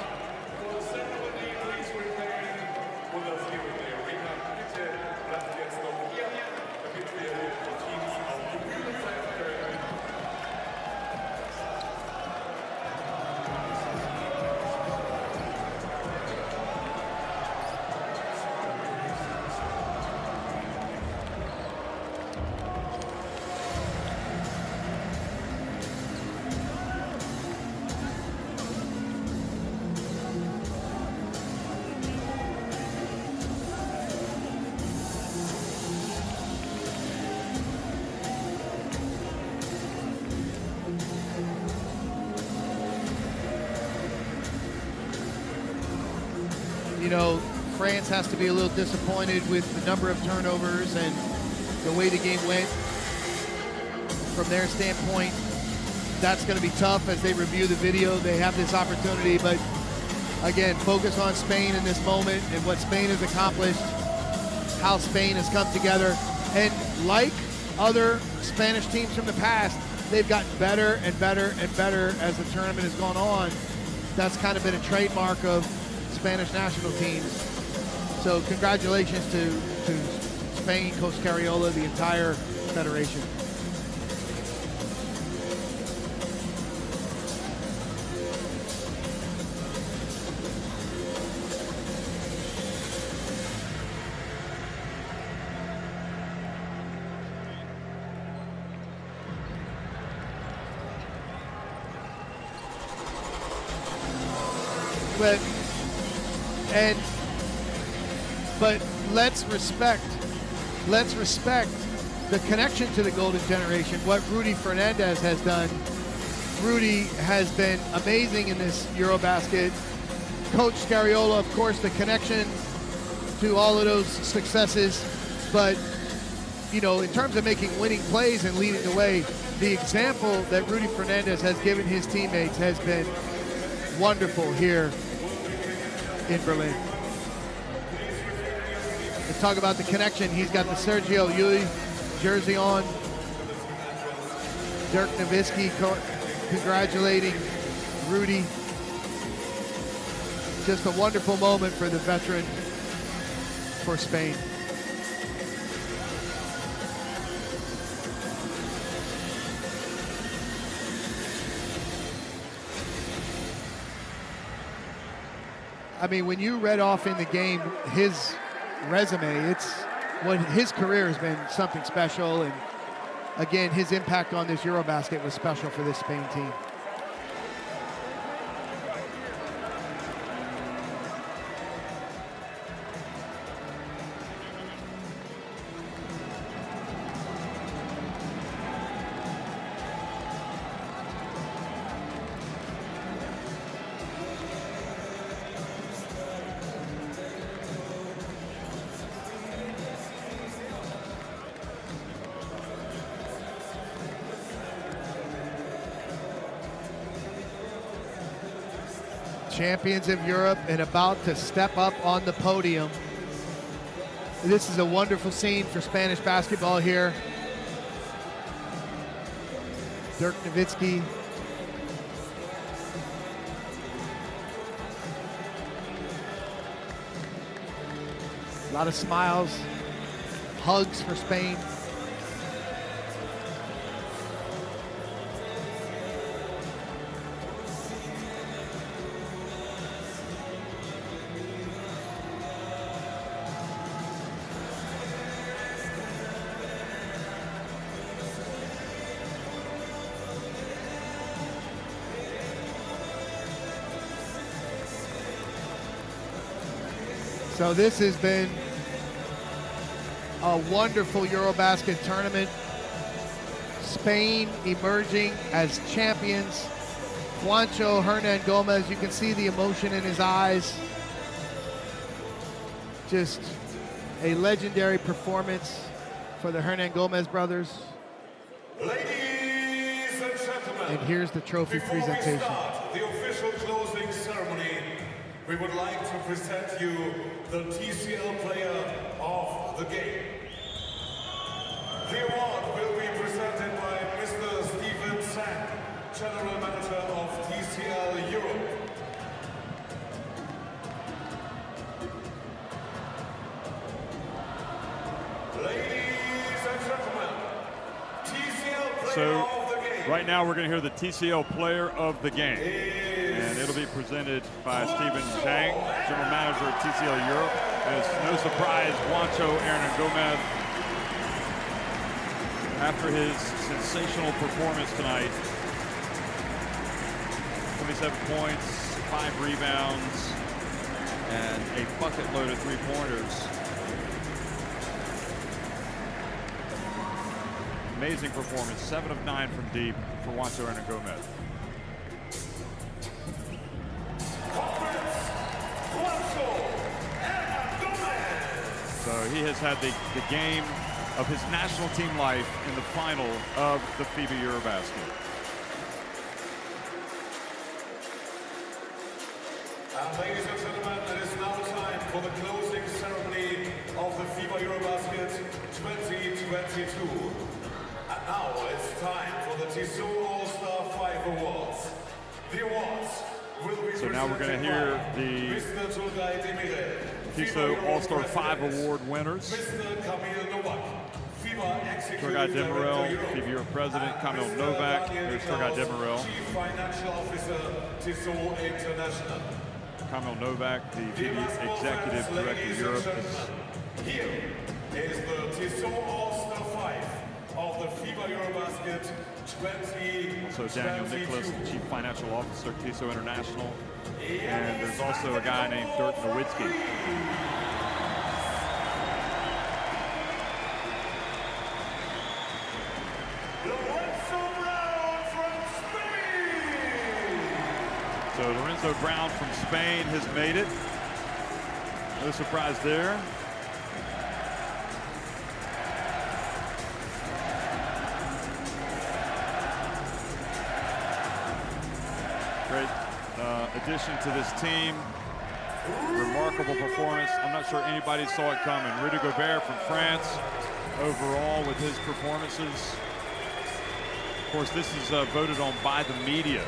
You know, France has to be a little disappointed with the number of turnovers and the way the game went. From their standpoint, that's going to be tough as they review the video. They have this opportunity, but again, focus on Spain in this moment and what Spain has accomplished, how Spain has come together. And like other Spanish teams from the past, they've gotten better and better and better as the tournament has gone on. That's kind of been a trademark of Spanish national teams. So congratulations to Spain, Coach Cariola, the entire federation. But let's respect the connection to the golden generation, what Rudy Fernandez has done. Rudy has been amazing in this Eurobasket. Coach Cariola, of course, the connection to all of those successes. But, you know, in terms of making winning plays and leading the way, the example that Rudy Fernandez has given his teammates has been wonderful here in Berlin. To talk about the connection, he's got the Sergio Llull jersey on. Dirk Nowitzki congratulating Rudy. Just a wonderful moment for the veteran for Spain. I mean, when you read off in the game his resume, it's what his career has been something special, and again, his impact on this Eurobasket was special for this Spain team. Champions of Europe and about to step up on the podium. This is a wonderful scene for Spanish basketball here. Dirk Nowitzki. A lot of smiles, hugs for Spain. So this has been a wonderful Eurobasket tournament. Spain emerging as champions. Juancho Hernan Gomez, you can see the emotion in his eyes. Just A legendary performance for the Hernan Gomez brothers. Ladies and gentlemen, and here's the trophy presentation. Before we start the official closing ceremony, we would like to present you the TCL Player of the Game. The award will be presented by Mr. Stephen Sang, General Manager of TCL Europe. Ladies and gentlemen, TCL Player of the Game. Right now we're going to hear the TCL Player of the Game. And it'll be presented by Stephen Zhang, General Manager of TCL Europe. And it's no surprise, Juancho Hernan Gomez, after his sensational performance tonight, 27 points, 5 rebounds, and a bucket load of three-pointers. Amazing performance, 7 of 9 from deep for Juancho Hernan Gomez. So he has had the game of his national team life in the final of the FIBA Eurobasket. And ladies and gentlemen, it is now time for the closing ceremony of the FIBA Eurobasket 2022. And now it's time for the Tissot All-Star 5 Awards. The awards will be so now we're going to hear the Tissot All-Star 5 Award winners. Turgay Demirel, FIBA Europe President, Kamil Novak. There's Turgay Demirel. Chief Financial Officer, Tissot International. Kamil Novak, the FIBA Executive Director Europe. Here is the Tissot All-Star 5 of the FIBA Eurobasket 2022. So Daniel Nicholas, the Chief Financial Officer, Tissot International. And there's also a guy named Dirk Nowitzki. So Lorenzo Brown from Spain has made it. No surprise there. Great addition to this team. Remarkable performance. I'm not sure anybody saw it coming. Rudy Gobert from France, overall with his performances. Of course, this is voted on by the media.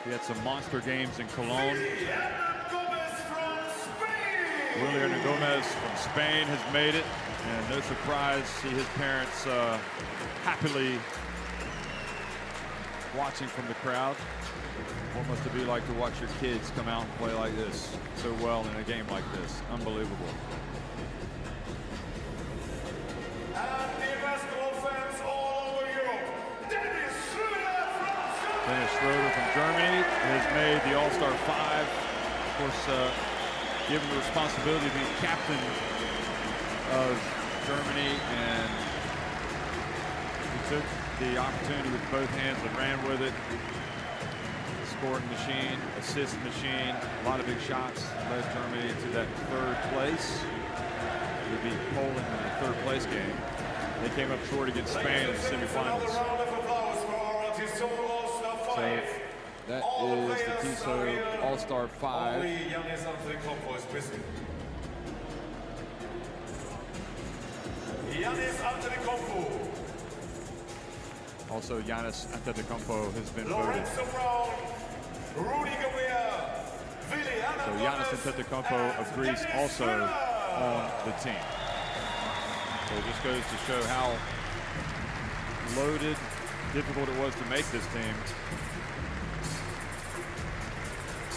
He had some monster games in Cologne. Willy Hernan Gomez from Spain has made it, and no surprise, see his parents happily watching from the crowd. What must it be like to watch your kids come out and play like this so well in a game like this? Unbelievable. Dennis Schroeder from Germany has made the All-Star 5. Of course, given the responsibility of being captain of Germany, and he took the opportunity with both hands and ran with it. Scoring machine, assist machine, a lot of big shots, led Germany into that third place. They beat Poland in the third place game. They came up short against Spain in the semifinals. So that is the Tissot All-Star 5. Also, Giannis Antetokounmpo has been voted. So Giannis Antetokounmpo of Greece also on the team. So it just goes to show how loaded, difficult it was to make this team.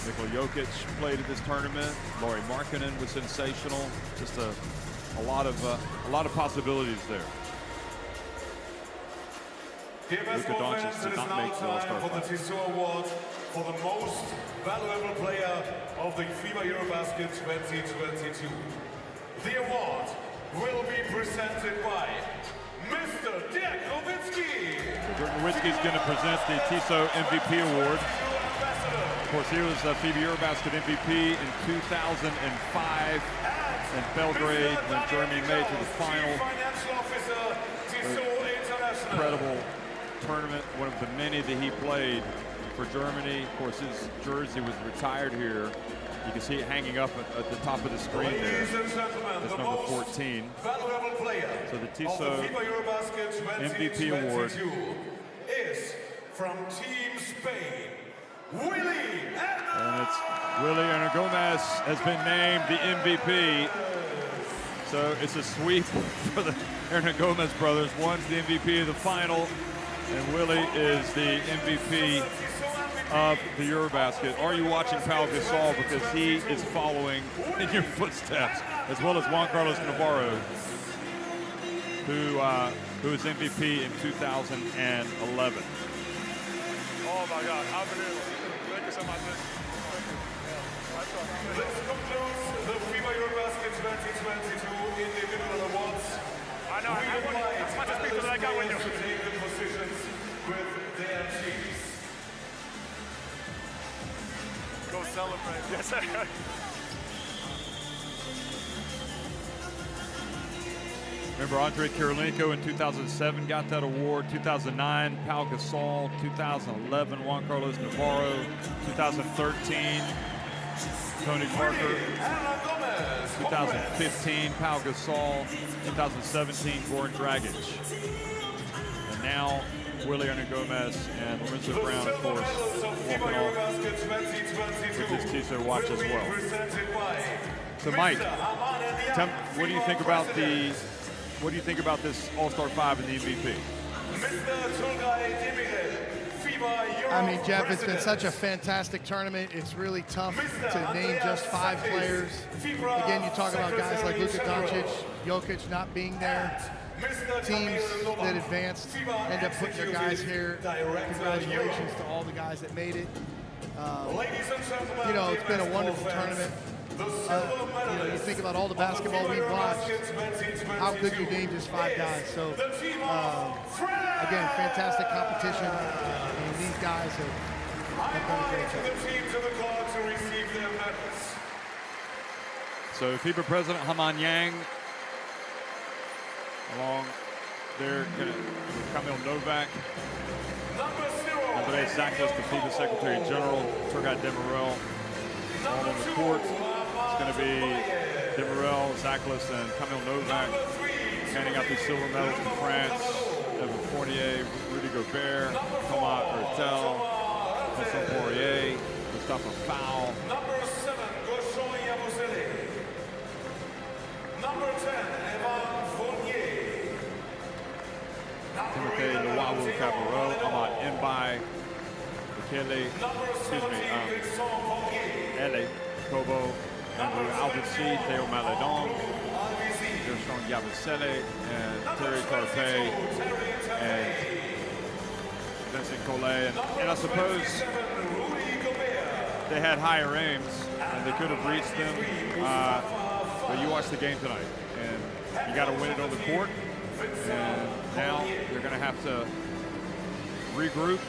Nikola Jokic played at this tournament. Lauri Markkanen was sensational. Just a lot of possibilities there. Luka Doncic did not make the All-Star 5. For the Tissot Award for the most valuable player of the FIBA Eurobasket 2022. The award will be presented by Mr. Dirk Nowitzki. Dirk Nowitzki's going to present the TISO MVP award. Of course, he was FIBA Eurobasket MVP in 2005 in Belgrade when Germany made it to the final. Incredible tournament, one of the many that he played for Germany. Of course, his jersey was retired here. You can see it hanging up at the top of the screen there. That's number 14. So the TISO MVP award is from Team Spain, Willy. And it's Willy Gomez has been named the MVP. So it's a sweep for the Gomez brothers. One's the MVP of the final, and Willy is the MVP of the Eurobasket. Are you watching Pau Gasol? Because he is following in your footsteps, as well as Juan Carlos Navarro, who is MVP in 2011. Oh my God, unbelievable. Thank you so much. This concludes the FIBA Eurobasket 2022 individual awards. I know, I want as much as people that I got with you. To take the positions with their teams. Go celebrate. Yes, sir. Remember, Andre Kirilenko in 2007 got that award. 2009, Pau Gasol. 2011, Juan Carlos Navarro. 2013, Tony Parker. 2015, Pau Gasol. 2017, Goran Dragic. And now, Willy Gomez and Lorenzo Brown, of course, walking off with his TISO watch as well. So, Mike, what do you think about this All-Star 5 and the MVP? I mean, Jeff, it's been such a fantastic tournament. It's really tough to name just 5 players. Again, you talk about guys like Luka Doncic, Jokic not being there. Teams that advanced end up putting their guys here. Congratulations to all the guys that made it. You know, it's been a wonderful tournament. You know, you think about all the basketball we've watched. How could you name just 5 guys? So, again, fantastic competition, and these guys have done a great job. So, FIBA President Haman Yang, along there with Kamil Novak, Andrei Zaklis, the FIBA Secretary General, Turgay Demirel, all on the court. It's going to be Demirel, Zaklis, and Kamil Novak handing out these silver medals to France. Evan Fournier, Rudy Gobert, Thomas Hurtel, Vincent Poirier, Mustafa Fowl. Number 7, Gosho Yabusele. Number 10, Evan Fournier. Timothy Luwawu Cabarro, Ahmad Mbai, Ele Kobo, Andrew Albert-C, Theo Maledon, Gershon Yabusele, and Terry Carpe, and Vincent Collet. And I suppose they had higher aims, and they could have reached them. But you watched the game tonight, and you got to win it on the court. And now you're going to have to regroup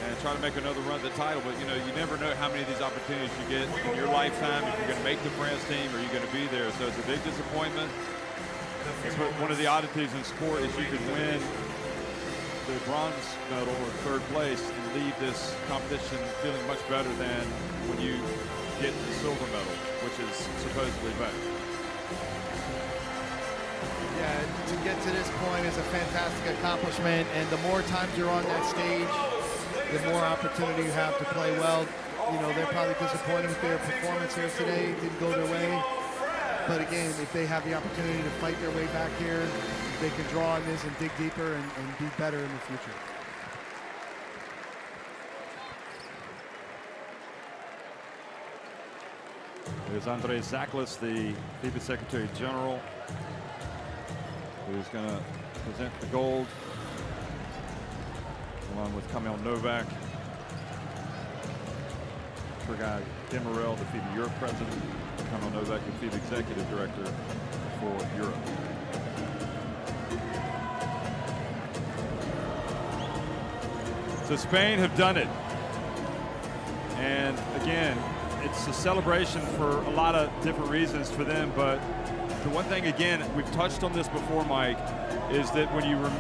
and try to make another run at the title. But, you know, you never know how many of these opportunities you get in your lifetime, if you're going to make the France team or you're going to be there. So it's a big disappointment. It's one of the oddities in sport is you can win the bronze medal or third place and leave this competition feeling much better than when you get the silver medal, which is supposedly better. Yeah, to get to this point is a fantastic accomplishment, and the more times you're on that stage, the more opportunity you have to play well. You know, they're probably disappointed with their performance here today. It didn't go their way. But again, if they have the opportunity to fight their way back here, they can draw on this and dig deeper and be better in the future. There's Andrei Zaklis, the FIBA Secretary General, who's going to present the gold, along with Kamil Novak, Turgay Demirel, the FIBA Europe President, Kamil Novak, the FIBA Executive Director for Europe. So Spain have done it. And again, it's a celebration for a lot of different reasons for them. But the one thing, again, we've touched on this before, Mike, is that when you remember